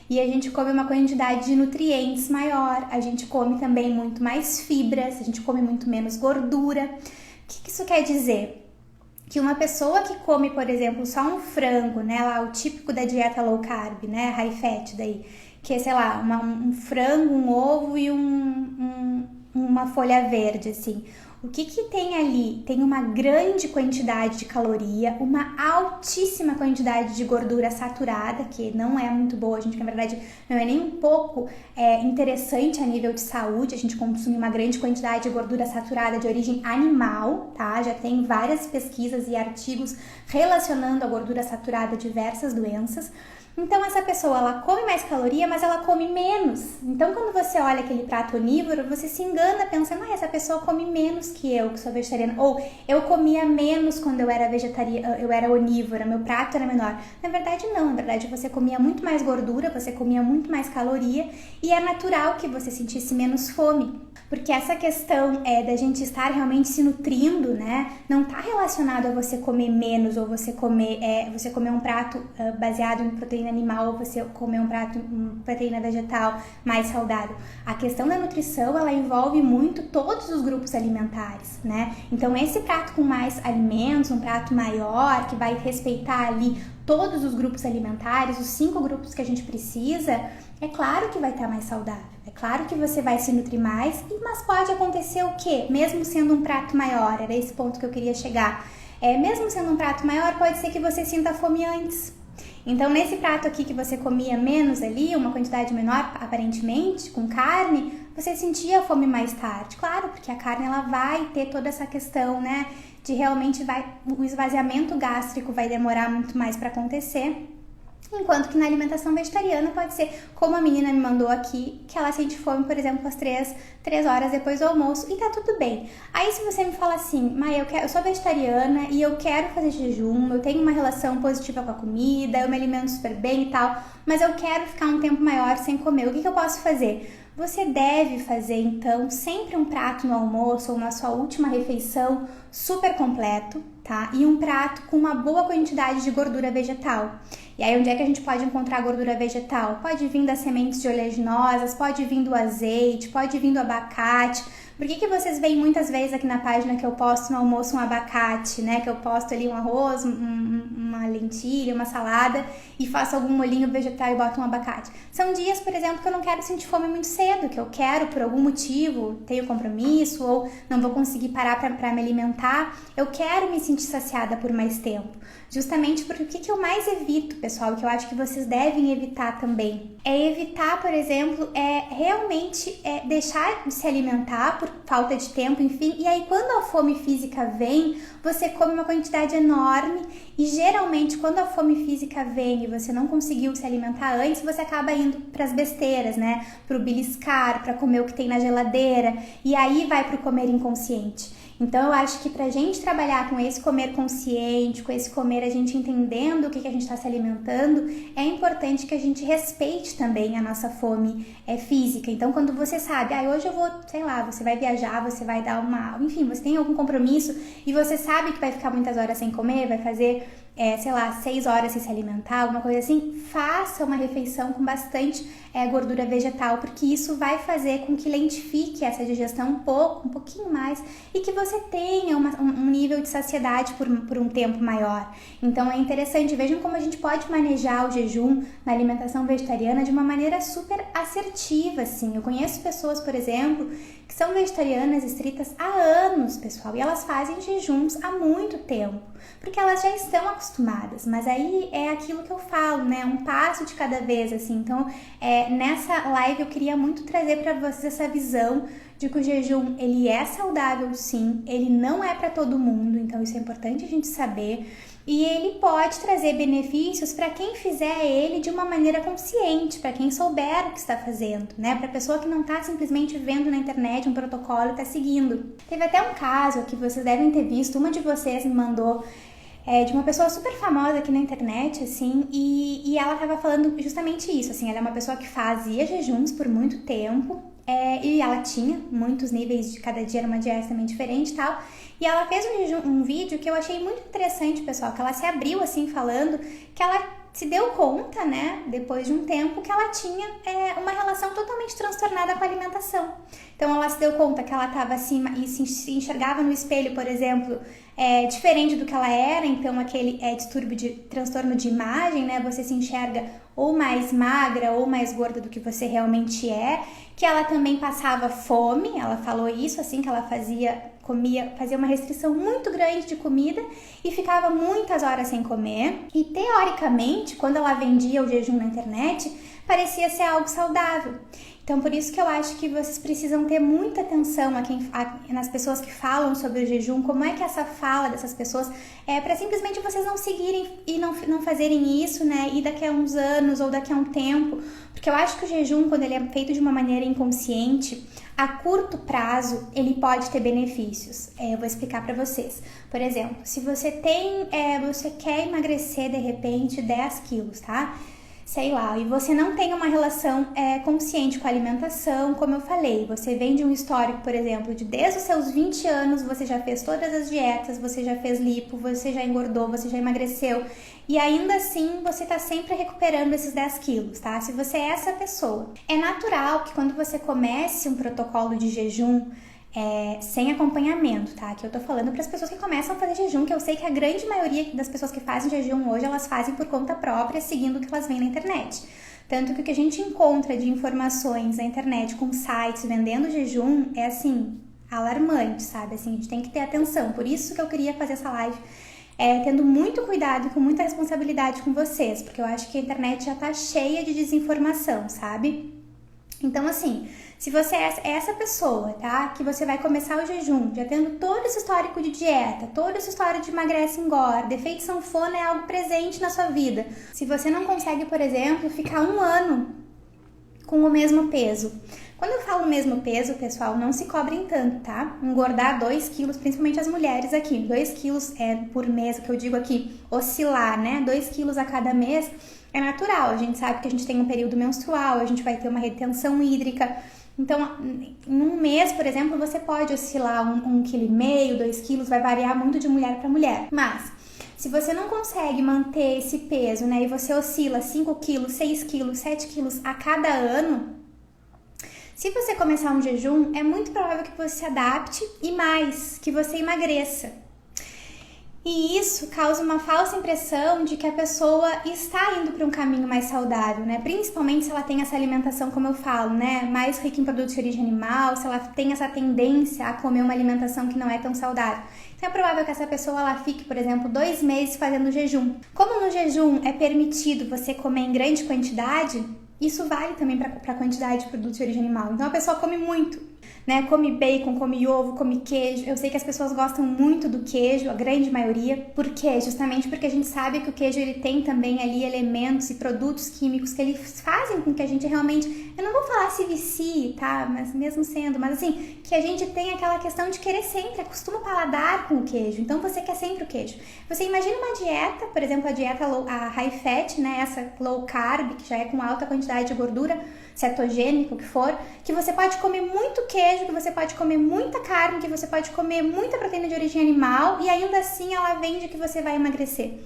E a gente come uma quantidade de nutrientes maior. A gente come também muito mais fibras, a gente come muito menos gordura. O que isso quer dizer? Que uma pessoa que come, por exemplo, só um frango, né, lá o típico da dieta low carb, né, high fat daí, que é, sei lá, um frango, um ovo e uma folha verde, assim. O que tem ali? Tem uma grande quantidade de caloria, uma altíssima quantidade de gordura saturada, que não é muito boa, gente, que na verdade não é nem um pouco interessante a nível de saúde, a gente consumir uma grande quantidade de gordura saturada de origem animal, tá? Já tem várias pesquisas e artigos relacionando a gordura saturada a diversas doenças. Então essa pessoa, ela come mais caloria, mas ela come menos. Então quando você olha aquele prato onívoro, você se engana pensando, essa pessoa come menos que sou vegetariana. Ou eu comia menos quando eu era vegetariana, eu era onívora, meu prato era menor. Na verdade não, na verdade você comia muito mais gordura, você comia muito mais caloria e é natural que você sentisse menos fome. Porque essa questão da gente estar realmente se nutrindo, né, não está relacionado a você comer menos ou você comer um prato baseado em proteína animal ou você comer um prato com proteína vegetal mais saudável. A questão da nutrição, ela envolve muito todos os grupos alimentares, né? Então esse prato com mais alimentos, um prato maior, que vai respeitar ali todos os grupos alimentares, os 5 grupos que a gente precisa, é claro que vai estar mais saudável. É claro que você vai se nutrir mais, mas pode acontecer o quê? Mesmo sendo um prato maior, era esse ponto que eu queria chegar. Mesmo sendo um prato maior, pode ser que você sinta fome antes. Então, nesse prato aqui que você comia menos ali, uma quantidade menor, aparentemente, com carne, você sentia fome mais tarde. Claro, porque a carne ela vai ter toda essa questão, né, de realmente o esvaziamento gástrico vai demorar muito mais para acontecer. Enquanto que na alimentação vegetariana pode ser, como a menina me mandou aqui, que ela sente fome, por exemplo, às 3 horas depois do almoço, e tá tudo bem. Aí se você me fala assim, Maia, eu sou vegetariana e eu quero fazer jejum, eu tenho uma relação positiva com a comida, eu me alimento super bem e tal, mas eu quero ficar um tempo maior sem comer, o que eu posso fazer? Você deve fazer, então, sempre um prato no almoço ou na sua última refeição super completo, tá? E um prato com uma boa quantidade de gordura vegetal. E aí, onde é que a gente pode encontrar gordura vegetal? Pode vir das sementes de oleaginosas, pode vir do azeite, pode vir do abacate. Por que vocês veem muitas vezes aqui na página que eu posto no almoço um abacate, né? Que eu posto ali um arroz, uma lentilha, uma salada e faço algum molhinho vegetal e boto um abacate. São dias, por exemplo, que eu não quero sentir fome muito cedo, que eu quero, por algum motivo, tenho compromisso ou não vou conseguir parar para me alimentar. Eu quero me sentir saciada por mais tempo. Justamente porque o que eu mais evito, pessoal, que eu acho que vocês devem evitar também, é evitar, por exemplo, realmente deixar de se alimentar por falta de tempo, enfim, e aí quando a fome física vem, você come uma quantidade enorme e geralmente quando a fome física vem e você não conseguiu se alimentar antes, você acaba indo para as besteiras, né? Para o beliscar, para comer o que tem na geladeira e aí vai para o comer inconsciente. Então, eu acho que pra gente trabalhar com esse comer consciente, com esse comer a gente entendendo o que a gente está se alimentando, é importante que a gente respeite também a nossa fome física. Então, quando você sabe, hoje eu vou, sei lá, você vai viajar, você vai dar enfim, você tem algum compromisso e você sabe que vai ficar muitas horas sem comer, vai fazer, 6 horas sem se alimentar, alguma coisa assim, faça uma refeição com bastante gordura vegetal, porque isso vai fazer com que lentifique essa digestão um pouquinho mais e que você tenha um nível de saciedade por um tempo maior. Então é interessante, vejam como a gente pode manejar o jejum na alimentação vegetariana de uma maneira super assertiva, assim. Eu conheço pessoas, por exemplo, que são vegetarianas estritas há anos, pessoal, e elas fazem jejuns há muito tempo, porque elas já estão acostumadas, mas aí é aquilo que eu falo, né, um passo de cada vez, assim. Então, nessa live eu queria muito trazer para vocês essa visão de que o jejum, ele é saudável sim, ele não é para todo mundo, então isso é importante a gente saber, e ele pode trazer benefícios para quem fizer ele de uma maneira consciente, para quem souber o que está fazendo, né? Para a pessoa que não está simplesmente vendo na internet um protocolo e está seguindo. Teve até um caso que vocês devem ter visto, uma de vocês me mandou de uma pessoa super famosa aqui na internet, assim, e ela estava falando justamente isso, assim, ela é uma pessoa que fazia jejuns por muito tempo, e ela tinha muitos níveis, de cada dia era uma dieta também diferente e tal, e ela fez um vídeo que eu achei muito interessante, pessoal, que ela se abriu, assim, falando que ela se deu conta, né, depois de um tempo, que ela tinha uma relação totalmente transtornada com a alimentação. Então, ela se deu conta que ela estava assim, e se enxergava no espelho, por exemplo, diferente do que ela era, então aquele distúrbio de transtorno de imagem, né, você se enxerga ou mais magra ou mais gorda do que você realmente é, que ela também passava fome, ela falou isso, assim, que ela fazia uma restrição muito grande de comida e ficava muitas horas sem comer. E teoricamente, quando ela vendia o jejum na internet, parecia ser algo saudável. Então, por isso que eu acho que vocês precisam ter muita atenção nas pessoas que falam sobre o jejum, como é que essa fala dessas pessoas para simplesmente vocês não seguirem e não fazerem isso, né? E daqui a uns anos ou daqui a um tempo, porque eu acho que o jejum, quando ele é feito de uma maneira inconsciente, a curto prazo, ele pode ter benefícios. Eu vou explicar para vocês. Por exemplo, se você você quer emagrecer de repente 10 quilos, tá? Sei lá, e você não tem uma relação consciente com a alimentação, como eu falei, você vem de um histórico, por exemplo, de desde os seus 20 anos, você já fez todas as dietas, você já fez lipo, você já engordou, você já emagreceu, e ainda assim você tá sempre recuperando esses 10 quilos, tá? Se você é essa pessoa, é natural que quando você comece um protocolo de jejum, sem acompanhamento, tá? Que eu tô falando para as pessoas que começam a fazer jejum, que eu sei que a grande maioria das pessoas que fazem jejum hoje, elas fazem por conta própria, seguindo o que elas veem na internet. Tanto que o que a gente encontra de informações na internet com sites vendendo jejum é, assim, alarmante, sabe? Assim, a gente tem que ter atenção. Por isso que eu queria fazer essa live, tendo muito cuidado e com muita responsabilidade com vocês, porque eu acho que a internet já tá cheia de desinformação, sabe? Então, assim, se você é essa pessoa, tá? Que você vai começar o jejum, já tendo todo esse histórico de dieta, toda essa história de emagrece e engorda, efeito sanfona é algo presente na sua vida. Se você não consegue, por exemplo, ficar 1 ano com o mesmo peso. Quando eu falo mesmo peso, pessoal, não se cobrem tanto, tá? Engordar 2 quilos, principalmente as mulheres aqui, 2 quilos por mês, o que eu digo aqui, oscilar, né? 2 quilos a cada mês é natural. A gente sabe que a gente tem um período menstrual, a gente vai ter uma retenção hídrica. Então, em um mês, por exemplo, você pode oscilar 1,5 kg, 2 quilos, vai variar muito de mulher para mulher. Mas, se você não consegue manter esse peso, né, e você oscila 5 quilos, 6 quilos, 7 quilos a cada ano, se você começar um jejum, é muito provável que você se adapte e mais, que você emagreça. E isso causa uma falsa impressão de que a pessoa está indo para um caminho mais saudável, né? Principalmente se ela tem essa alimentação, como eu falo, né? Mais rica em produtos de origem animal, se ela tem essa tendência a comer uma alimentação que não é tão saudável. Então é provável que essa pessoa ela fique, por exemplo, 2 meses fazendo jejum. Como no jejum é permitido você comer em grande quantidade, isso vale também para a quantidade de produtos de origem animal. Então a pessoa come muito, né? Come bacon, come ovo, come queijo. Eu sei que as pessoas gostam muito do queijo, a grande maioria. Por quê? Justamente porque a gente sabe que o queijo ele tem também ali elementos e produtos químicos que eles fazem com que a gente realmente, eu não vou falar se vicie, tá? Mas mesmo sendo, mas assim, que a gente tem aquela questão de querer sempre, acostuma o paladar com o queijo. Então você quer sempre o queijo. Você imagina uma dieta, por exemplo, a dieta a high fat, né? Essa low carb, que já é com alta quantidade de gordura, cetogênico, o que for, que você pode comer muito queijo, que você pode comer muita carne, que você pode comer muita proteína de origem animal e ainda assim ela vende que você vai emagrecer,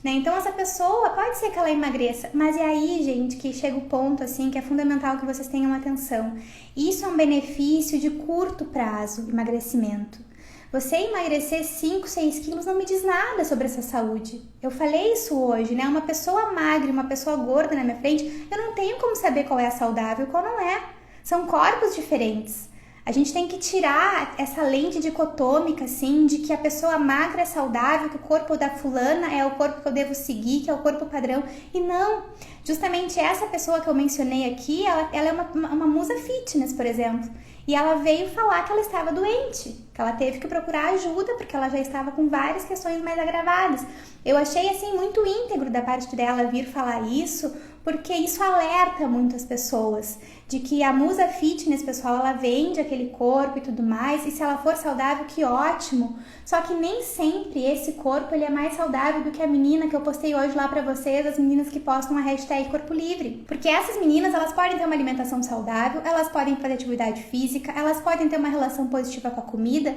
né? Então essa pessoa pode ser que ela emagreça, mas é aí, gente, que chega o ponto assim que é fundamental que vocês tenham atenção. Isso é um benefício de curto prazo, emagrecimento. Você emagrecer 5, 6 quilos não me diz nada sobre essa saúde. Eu falei isso hoje, né? Uma pessoa magra, uma pessoa gorda na minha frente, eu não tenho como saber qual é a saudável e qual não é. São corpos diferentes. A gente tem que tirar essa lente dicotômica, assim, de que a pessoa magra é saudável, que o corpo da fulana é o corpo que eu devo seguir, que é o corpo padrão. E não, justamente essa pessoa que eu mencionei aqui, ela é uma musa fitness, por exemplo. E ela veio falar que ela estava doente, que ela teve que procurar ajuda porque ela já estava com várias questões mais agravadas. Eu achei, assim, muito íntegro da parte dela vir falar isso, porque isso alerta muitas pessoas de que a musa fitness, pessoal, ela vende aquele corpo e tudo mais, e se ela for saudável, que ótimo. Só que nem sempre esse corpo ele é mais saudável do que a menina que eu postei hoje lá pra vocês, as meninas que postam a hashtag Corpo Livre. Porque essas meninas, elas podem ter uma alimentação saudável, elas podem fazer atividade física, elas podem ter uma relação positiva com a comida,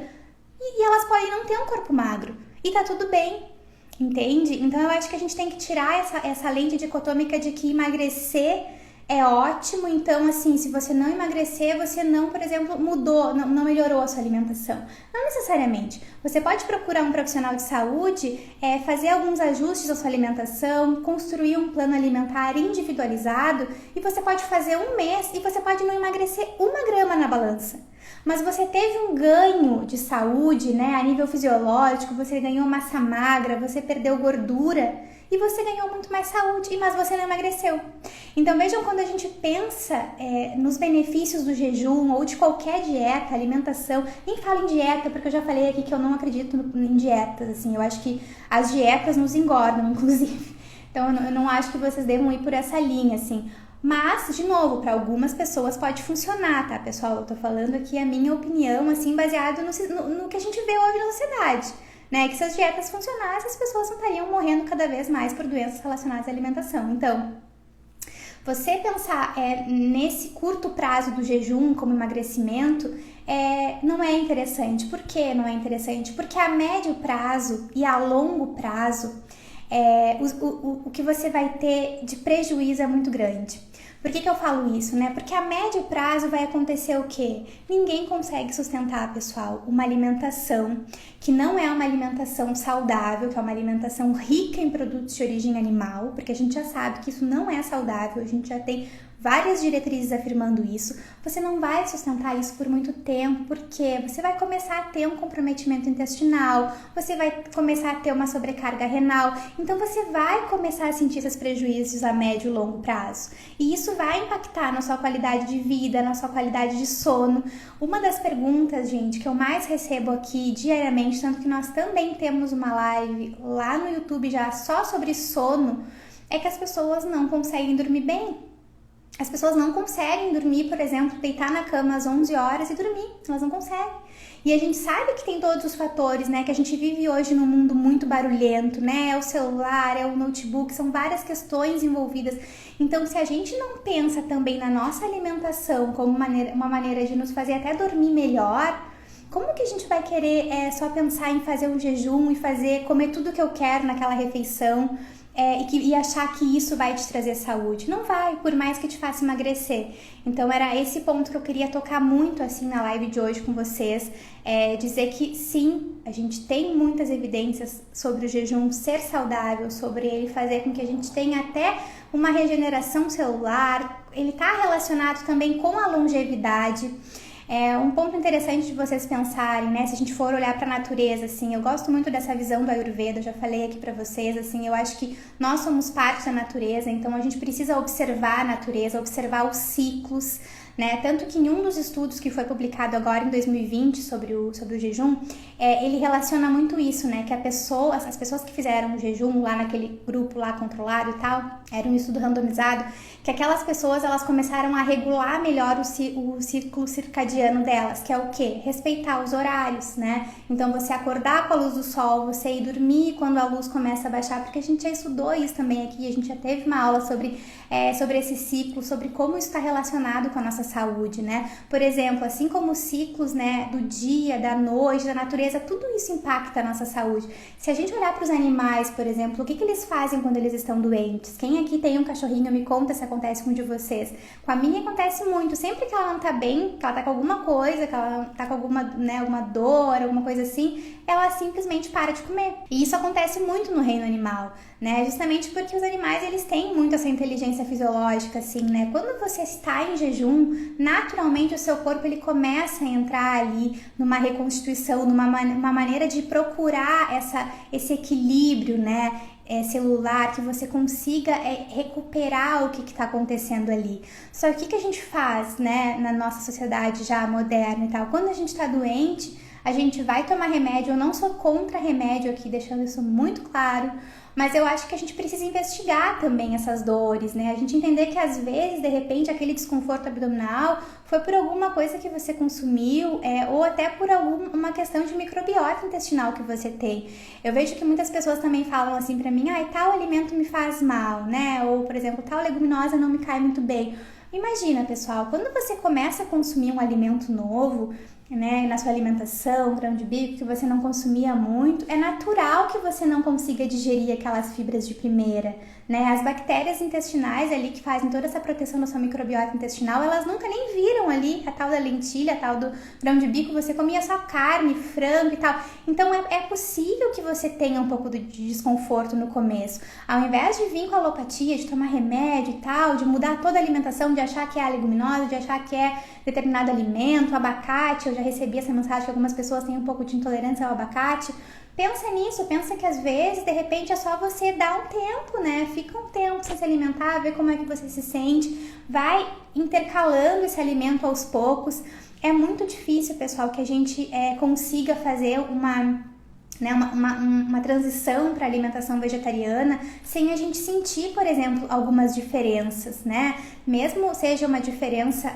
e elas podem não ter um corpo magro. E tá tudo bem. Entende? Então eu acho que a gente tem que tirar essa lente dicotômica de que emagrecer é ótimo, então assim, se você não emagrecer, você não, por exemplo, mudou, não melhorou a sua alimentação. Não necessariamente. Você pode procurar um profissional de saúde, fazer alguns ajustes à sua alimentação, construir um plano alimentar individualizado e você pode fazer 1 mês e você pode não emagrecer 1 grama na balança. Mas você teve um ganho de saúde, né, a nível fisiológico, você ganhou massa magra, você perdeu gordura e você ganhou muito mais saúde, mas você não emagreceu. Então vejam, quando a gente pensa nos benefícios do jejum ou de qualquer dieta, alimentação, nem falo em dieta, porque eu já falei aqui que eu não acredito em dietas, assim, eu acho que as dietas nos engordam, inclusive. Então eu não acho que vocês devam ir por essa linha, assim. Mas, de novo, para algumas pessoas pode funcionar, tá, pessoal? Eu tô falando aqui a minha opinião, assim, baseado no que a gente vê hoje na sociedade, né? Que se as dietas funcionassem, as pessoas não estariam morrendo cada vez mais por doenças relacionadas à alimentação. Então, você pensar nesse curto prazo do jejum como emagrecimento não é interessante. Por que não é interessante? Porque a médio prazo e a longo prazo o que você vai ter de prejuízo é muito grande. Por que eu falo isso, né? Porque a médio prazo vai acontecer o quê? Ninguém consegue sustentar, pessoal, uma alimentação que não é uma alimentação saudável, que é uma alimentação rica em produtos de origem animal, porque a gente já sabe que isso não é saudável, a gente já tem várias diretrizes afirmando isso. Você não vai sustentar isso por muito tempo, porque você vai começar a ter um comprometimento intestinal, você vai começar a ter uma sobrecarga renal, então você vai começar a sentir esses prejuízos a médio e longo prazo. E isso vai impactar na sua qualidade de vida, na sua qualidade de sono. Uma das perguntas, gente, que eu mais recebo aqui diariamente, tanto que nós também temos uma live lá no YouTube já só sobre sono, é que as pessoas não conseguem dormir bem. As pessoas não conseguem dormir, por exemplo, deitar na cama às 11 horas e dormir. Elas não conseguem. E a gente sabe que tem todos os fatores, né? Que a gente vive hoje num mundo muito barulhento, né? É o celular, é o notebook, são várias questões envolvidas. Então, se a gente não pensa também na nossa alimentação como uma maneira de nos fazer até dormir melhor, como que a gente vai querer só pensar em fazer um jejum e comer tudo que eu quero naquela refeição? E achar que isso vai te trazer saúde. Não vai, por mais que te faça emagrecer. Então era esse ponto que eu queria tocar muito assim na live de hoje com vocês, dizer que sim, a gente tem muitas evidências sobre o jejum ser saudável, sobre ele fazer com que a gente tenha até uma regeneração celular, ele está relacionado também com a longevidade. Um ponto interessante de vocês pensarem, né? Se a gente for olhar para a natureza, assim, eu gosto muito dessa visão do Ayurveda, eu já falei aqui para vocês, assim, eu acho que nós somos parte da natureza, então a gente precisa observar a natureza, observar os ciclos, né? Tanto que em um dos estudos que foi publicado agora em 2020 sobre o jejum, ele relaciona muito isso, né? Que as pessoas que fizeram o jejum lá naquele grupo lá controlado e tal, era um estudo randomizado, que aquelas pessoas elas começaram a regular melhor o ciclo circadiano delas, que é o quê? Respeitar os horários, né? Então você acordar com a luz do sol, você ir dormir quando a luz começa a baixar, porque a gente já estudou isso também aqui, a gente já teve uma aula sobre esse ciclo, sobre como isso está relacionado com a nossa saúde, né? Por exemplo, assim como os ciclos, né, do dia, da noite, da natureza, tudo isso impacta a nossa saúde. Se a gente olhar para os animais, por exemplo, o que eles fazem quando eles estão doentes? Quem aqui tem um cachorrinho, me conta se acontece com um de vocês. Com a minha acontece muito. Sempre que ela não tá bem, que ela tá com alguma coisa, que ela tá com alguma dor, alguma coisa assim, ela simplesmente para de comer. E isso acontece muito no reino animal, né? Justamente porque os animais, eles têm muito essa inteligência fisiológica, assim, né? Quando você está em jejum, naturalmente o seu corpo, ele começa a entrar ali numa reconstituição, numa maneira de procurar esse equilíbrio, né? Celular, que você consiga recuperar o que está acontecendo ali. Só que o que a gente faz, né, na nossa sociedade já moderna e tal? Quando a gente está doente, a gente vai tomar remédio. Eu não sou contra remédio aqui, deixando isso muito claro, mas eu acho que a gente precisa investigar também essas dores, né? A gente entender que às vezes, de repente, aquele desconforto abdominal foi por alguma coisa que você consumiu, ou até por uma questão de microbiota intestinal que você tem. Eu vejo que muitas pessoas também falam assim pra mim, tal alimento me faz mal, né? Ou, por exemplo, tal leguminosa não me cai muito bem. Imagina, pessoal, quando você começa a consumir um alimento novo, né, na sua alimentação, grão de bico, que você não consumia muito, é natural que você não consiga digerir aquelas fibras de primeira, né? As bactérias intestinais ali que fazem toda essa proteção da sua microbiota intestinal, elas nunca nem viram ali a tal da lentilha, a tal do grão de bico, você comia só carne, frango e tal. Então é possível que você tenha um pouco de desconforto no começo. Ao invés de vir com alopatia, de tomar remédio e tal, de mudar toda a alimentação, de achar que é a leguminosa, de achar que é determinado alimento, abacate, eu já recebi essa mensagem que algumas pessoas têm um pouco de intolerância ao abacate. Pensa nisso, pensa que às vezes, de repente, é só você dar um tempo, né? Fica um tempo sem se alimentar, ver como é que você se sente, vai intercalando esse alimento aos poucos. É muito difícil, pessoal, que a gente consiga fazer uma transição para alimentação vegetariana sem a gente sentir, por exemplo, algumas diferenças, né? Mesmo seja uma diferença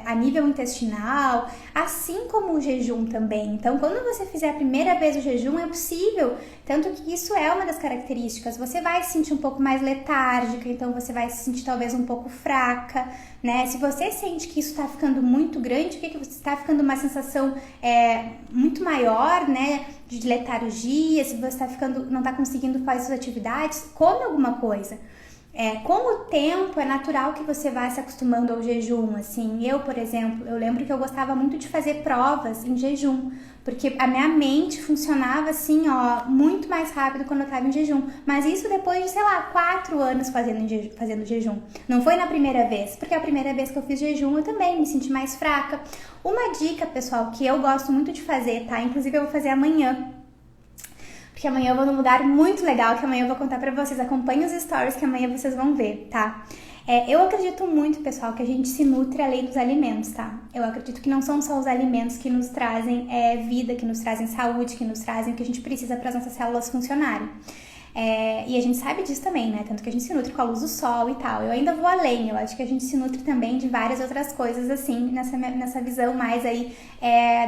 a nível intestinal, assim como o jejum também. Então, quando você fizer a primeira vez o jejum, é possível, tanto que isso é uma das características, você vai se sentir um pouco mais letárgica, então você vai se sentir talvez um pouco fraca, né? Se você sente que isso está ficando muito grande, o que você está ficando uma sensação muito maior, né? de letargia, se você não tá conseguindo fazer suas atividades, come alguma coisa. Com o tempo, é natural que você vá se acostumando ao jejum, assim. Eu, por exemplo, eu lembro que eu gostava muito de fazer provas em jejum, porque a minha mente funcionava assim, muito mais rápido quando eu estava em jejum. Mas isso depois de, 4 anos fazendo jejum. Não foi na primeira vez, porque a primeira vez que eu fiz jejum eu também me senti mais fraca. Uma dica, pessoal, que eu gosto muito de fazer, tá? Inclusive eu vou fazer amanhã. Porque amanhã eu vou num lugar muito legal, que amanhã eu vou contar pra vocês. Acompanhem os stories que amanhã vocês vão ver, tá? Eu acredito muito, pessoal, que a gente se nutre além dos alimentos, tá? Eu acredito que não são só os alimentos que nos trazem vida, que nos trazem saúde, que nos trazem o que a gente precisa para as nossas células funcionarem. E a gente sabe disso também, né? Tanto que a gente se nutre com a luz do sol e tal. Eu ainda vou além, eu acho que a gente se nutre também de várias outras coisas, assim, nessa visão mais aí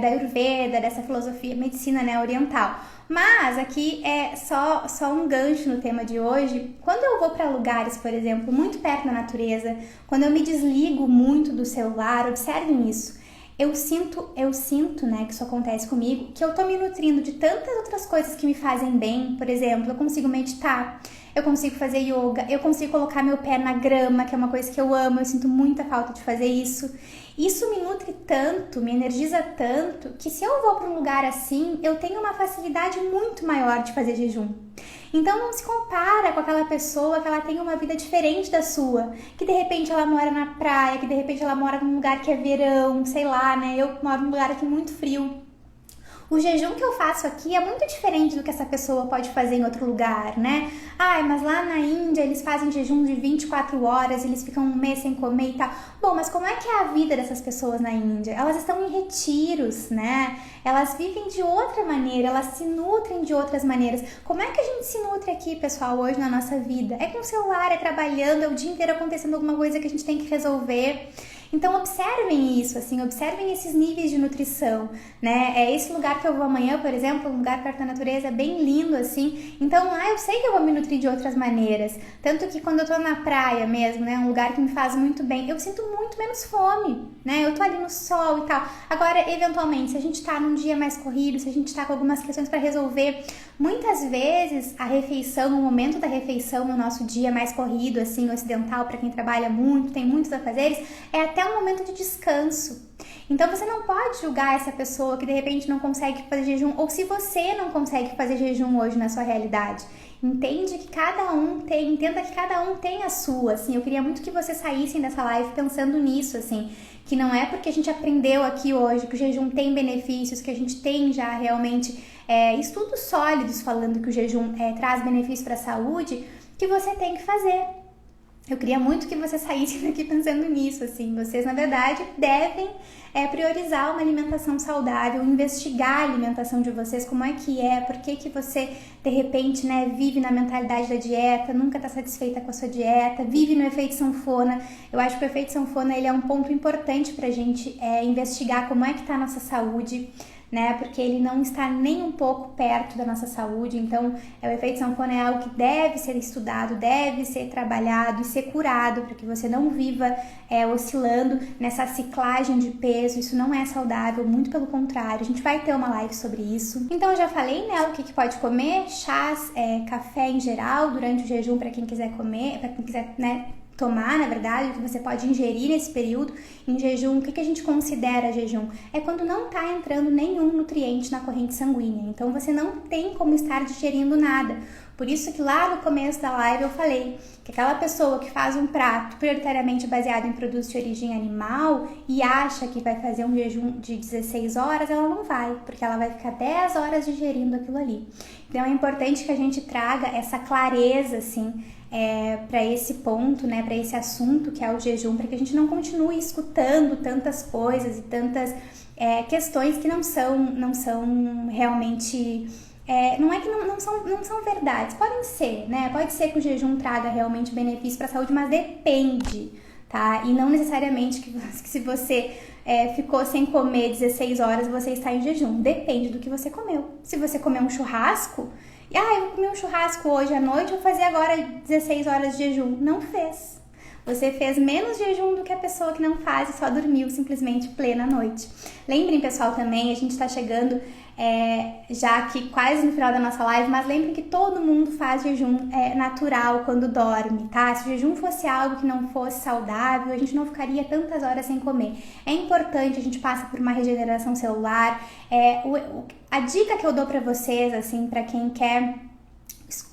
da Ayurveda, dessa filosofia, medicina, né, oriental. Mas aqui é só um gancho no tema de hoje. Quando eu vou para lugares, por exemplo, muito perto da natureza, quando eu me desligo muito do celular, observem isso. Eu sinto, né, que isso acontece comigo, que eu tô me nutrindo de tantas outras coisas que me fazem bem. Por exemplo, eu consigo meditar, eu consigo fazer yoga, eu consigo colocar meu pé na grama, que é uma coisa que eu amo, eu sinto muita falta de fazer isso. Isso me nutre tanto, me energiza tanto, que se eu vou para um lugar assim, eu tenho uma facilidade muito maior de fazer jejum. Então não se compara com aquela pessoa que ela tem uma vida diferente da sua, que de repente ela mora na praia, que de repente ela mora num lugar que é verão, sei lá, né? Eu moro num lugar aqui muito frio. O jejum que eu faço aqui é muito diferente do que essa pessoa pode fazer em outro lugar, né? Mas lá na Índia eles fazem jejum de 24 horas, eles ficam um mês sem comer e tal. Bom, mas como é que é a vida dessas pessoas na Índia? Elas estão em retiros, né? Elas vivem de outra maneira, elas se nutrem de outras maneiras. Como é que a gente se nutre aqui, pessoal, hoje na nossa vida? É com o celular, é trabalhando, é o dia inteiro acontecendo alguma coisa que a gente tem que resolver. Então observem isso, assim, observem esses níveis de nutrição, né? Esse lugar que eu vou amanhã, por exemplo, um lugar perto da natureza, bem lindo, assim. Então, eu sei que eu vou me nutrir de outras maneiras. Tanto que quando eu tô na praia mesmo, né? Um lugar que me faz muito bem, eu sinto muito menos fome, né? Eu tô ali no sol e tal. Agora, eventualmente, se a gente tá num dia mais corrido, se a gente tá com algumas questões para resolver, muitas vezes a refeição, o momento da refeição no nosso dia mais corrido, assim, ocidental, para quem trabalha muito, tem muitos afazeres, é até um momento de descanso. Então você não pode julgar essa pessoa que de repente não consegue fazer jejum, ou se você não consegue fazer jejum hoje na sua realidade. Entenda que cada um tem a sua, assim. Eu queria muito que vocês saíssem dessa live pensando nisso, assim, que não é porque a gente aprendeu aqui hoje que o jejum tem benefícios, que a gente tem já realmente estudos sólidos falando que o jejum traz benefícios para a saúde, que você tem que fazer. Eu queria muito que vocês saíssem daqui pensando nisso, assim. Vocês, na verdade, devem priorizar uma alimentação saudável, investigar a alimentação de vocês, como é que por que você, de repente, né, vive na mentalidade da dieta, nunca está satisfeita com a sua dieta, vive no efeito sanfona. Eu acho que o efeito sanfona, ele é um ponto importante pra gente investigar como é que tá a nossa saúde, né? Porque ele não está nem um pouco perto da nossa saúde. Então, o efeito sanfona é algo que deve ser estudado, deve ser trabalhado e ser curado para que você não viva oscilando nessa ciclagem de peso. Isso não é saudável, muito pelo contrário. A gente vai ter uma live sobre isso. Então, eu já falei, né, o que pode comer, chás, café em geral durante o jejum para quem quiser comer, para quem quiser, né, tomar, na verdade, o que você pode ingerir nesse período em jejum. O que a gente considera jejum? É quando não está entrando nenhum nutriente na corrente sanguínea. Então, você não tem como estar digerindo nada. Por isso que lá no começo da live eu falei que aquela pessoa que faz um prato prioritariamente baseado em produtos de origem animal e acha que vai fazer um jejum de 16 horas, ela não vai, porque ela vai ficar 10 horas digerindo aquilo ali. Então, é importante que a gente traga essa clareza, assim, para esse ponto, né, para esse assunto que é o jejum, para que a gente não continue escutando tantas coisas e tantas questões que não são realmente, não é que não são verdades, podem ser, né, pode ser que o jejum traga realmente benefício para a saúde, mas depende, tá, e não necessariamente que se você ficou sem comer 16 horas, você está em jejum, depende do que você comeu. Se você comeu um churrasco, eu vou comer um churrasco hoje à noite, vou fazer agora 16 horas de jejum. Não fez. Você fez menos jejum do que a pessoa que não faz e só dormiu simplesmente plena noite. Lembrem, pessoal, também, a gente está chegando já aqui quase no final da nossa live, mas lembrem que todo mundo faz jejum natural quando dorme, tá? Se o jejum fosse algo que não fosse saudável, a gente não ficaria tantas horas sem comer. É importante, a gente passa por uma regeneração celular. A dica que eu dou para vocês, assim, para quem quer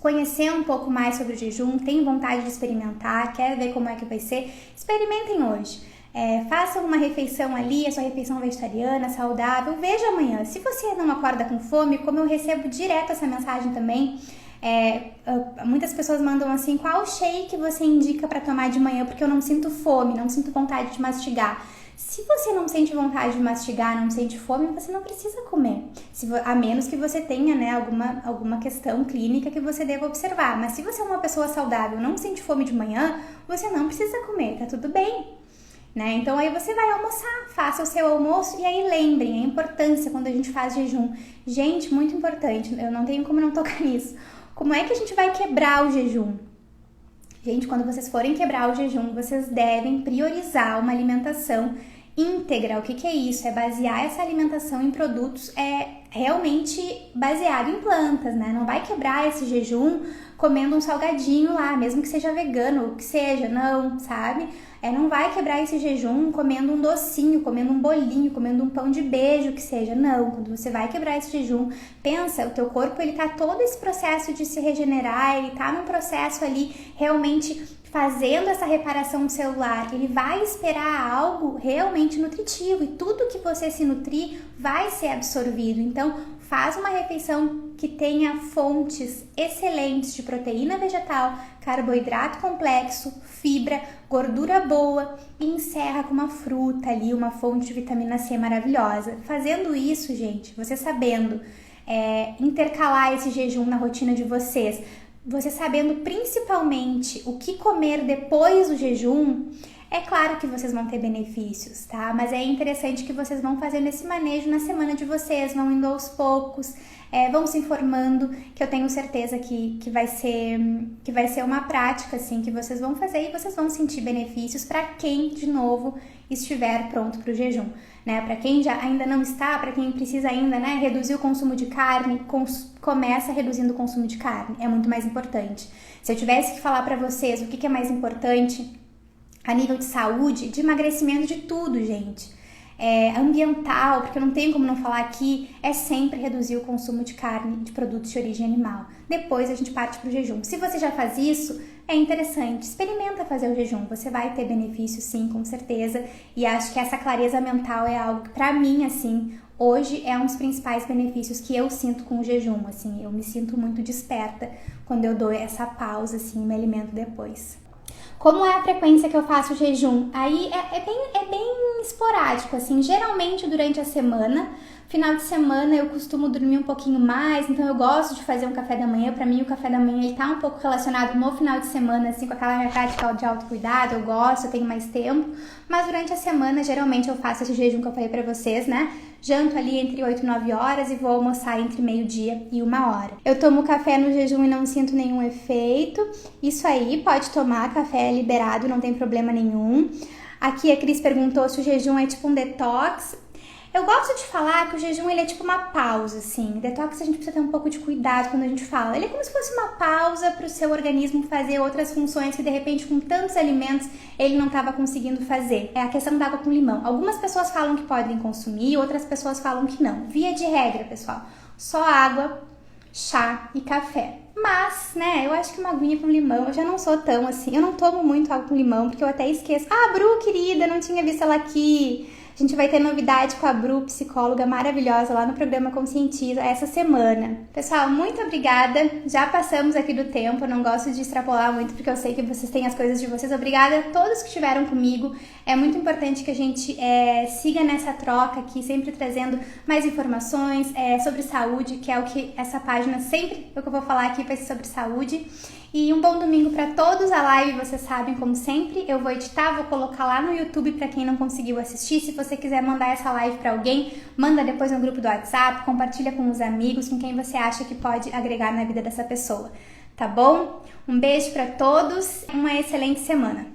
conhecer um pouco mais sobre o jejum, tem vontade de experimentar, quer ver como é que vai ser, experimentem hoje. Façam uma refeição ali, a sua refeição vegetariana, saudável, veja amanhã. Se você não acorda com fome, como eu recebo direto essa mensagem também, muitas pessoas mandam assim, qual shake você indica para tomar de manhã, porque eu não sinto fome, não sinto vontade de mastigar. Se você não sente vontade de mastigar, não sente fome, você não precisa comer. A menos que você tenha, né, alguma questão clínica que você deva observar. Mas se você é uma pessoa saudável, não sente fome de manhã, você não precisa comer, tá tudo bem. Né? Então aí você vai almoçar, faça o seu almoço e aí lembrem a importância quando a gente faz jejum. Gente, muito importante, eu não tenho como não tocar nisso. Como é que a gente vai quebrar o jejum? Gente, quando vocês forem quebrar o jejum, vocês devem priorizar uma alimentação íntegra. O que é isso? É basear essa alimentação em produtos realmente baseado em plantas, né? Não vai quebrar esse jejum comendo um salgadinho lá, mesmo que seja vegano, o que seja, não, sabe? Não vai quebrar esse jejum comendo um docinho, comendo um bolinho, comendo um pão de beijo, que seja, não. Quando você vai quebrar esse jejum, pensa, o teu corpo, ele tá todo esse processo de se regenerar, ele tá num processo ali realmente fazendo essa reparação celular, ele vai esperar algo realmente nutritivo e tudo que você se nutrir vai ser absorvido. Então, faz uma refeição que tenha fontes excelentes de proteína vegetal, carboidrato complexo, fibra, gordura boa e encerra com uma fruta ali, uma fonte de vitamina C maravilhosa. Fazendo isso, gente, você sabendo intercalar esse jejum na rotina de vocês, você sabendo principalmente o que comer depois do jejum, é claro que vocês vão ter benefícios, tá? Mas é interessante que vocês vão fazendo esse manejo na semana de vocês, vão indo aos poucos, vão se informando, que eu tenho certeza que vai ser uma prática, assim, que vocês vão fazer e vocês vão sentir benefícios para quem, de novo, estiver pronto para o jejum, né? Para quem ainda não está, para quem precisa ainda, né, reduzir o consumo de carne, começa reduzindo o consumo de carne, é muito mais importante. Se eu tivesse que falar para vocês o que é mais importante a nível de saúde, de emagrecimento, de tudo, gente, ambiental, porque eu não tenho como não falar aqui, é sempre reduzir o consumo de carne, de produtos de origem animal. Depois a gente parte para o jejum. Se você já faz isso, é interessante, experimenta fazer o jejum, você vai ter benefício sim, com certeza, e acho que essa clareza mental é algo que pra mim, assim, hoje é um dos principais benefícios que eu sinto com o jejum, assim, eu me sinto muito desperta quando eu dou essa pausa, assim, e me alimento depois. Como é a frequência que eu faço o jejum? Aí é bem esporádico, assim, geralmente durante a semana. Final de semana eu costumo dormir um pouquinho mais, então eu gosto de fazer um café da manhã. Pra mim o café da manhã ele tá um pouco relacionado no final de semana, assim, com aquela prática de autocuidado, eu gosto, eu tenho mais tempo. Mas durante a semana, geralmente eu faço esse jejum que eu falei pra vocês, né? Janto ali entre 8 e 9 horas e vou almoçar entre meio-dia e 1 hora. Eu tomo café no jejum e não sinto nenhum efeito. Isso aí, pode tomar, café é liberado, não tem problema nenhum. Aqui a Cris perguntou se o jejum é tipo um detox. Eu gosto de falar que o jejum ele é tipo uma pausa, assim. Detox a gente precisa ter um pouco de cuidado quando a gente fala. Ele é como se fosse uma pausa para o seu organismo fazer outras funções que de repente com tantos alimentos ele não estava conseguindo fazer. É a questão da água com limão. Algumas pessoas falam que podem consumir, outras pessoas falam que não. Via de regra, pessoal, só água, chá e café. Mas, né, eu acho que uma aguinha com limão, eu já não sou tão assim, eu não tomo muito água com limão, porque eu até esqueço. Ah, Bru, querida, não tinha visto ela aqui. A gente vai ter novidade com a Bru, psicóloga maravilhosa, lá no programa Conscientiza essa semana. Pessoal, muito obrigada. Já passamos aqui do tempo, eu não gosto de extrapolar muito, porque eu sei que vocês têm as coisas de vocês. Obrigada a todos que estiveram comigo. É muito importante que a gente siga nessa troca aqui, sempre trazendo mais informações sobre saúde, que é o que essa página sempre, o que eu vou falar aqui vai ser sobre saúde. E um bom domingo para todos. A live, vocês sabem, como sempre, eu vou editar, vou colocar lá no YouTube para quem não conseguiu assistir. Se você quiser mandar essa live para alguém, manda depois no grupo do WhatsApp, compartilha com os amigos, com quem você acha que pode agregar na vida dessa pessoa, tá bom? Um beijo para todos, uma excelente semana.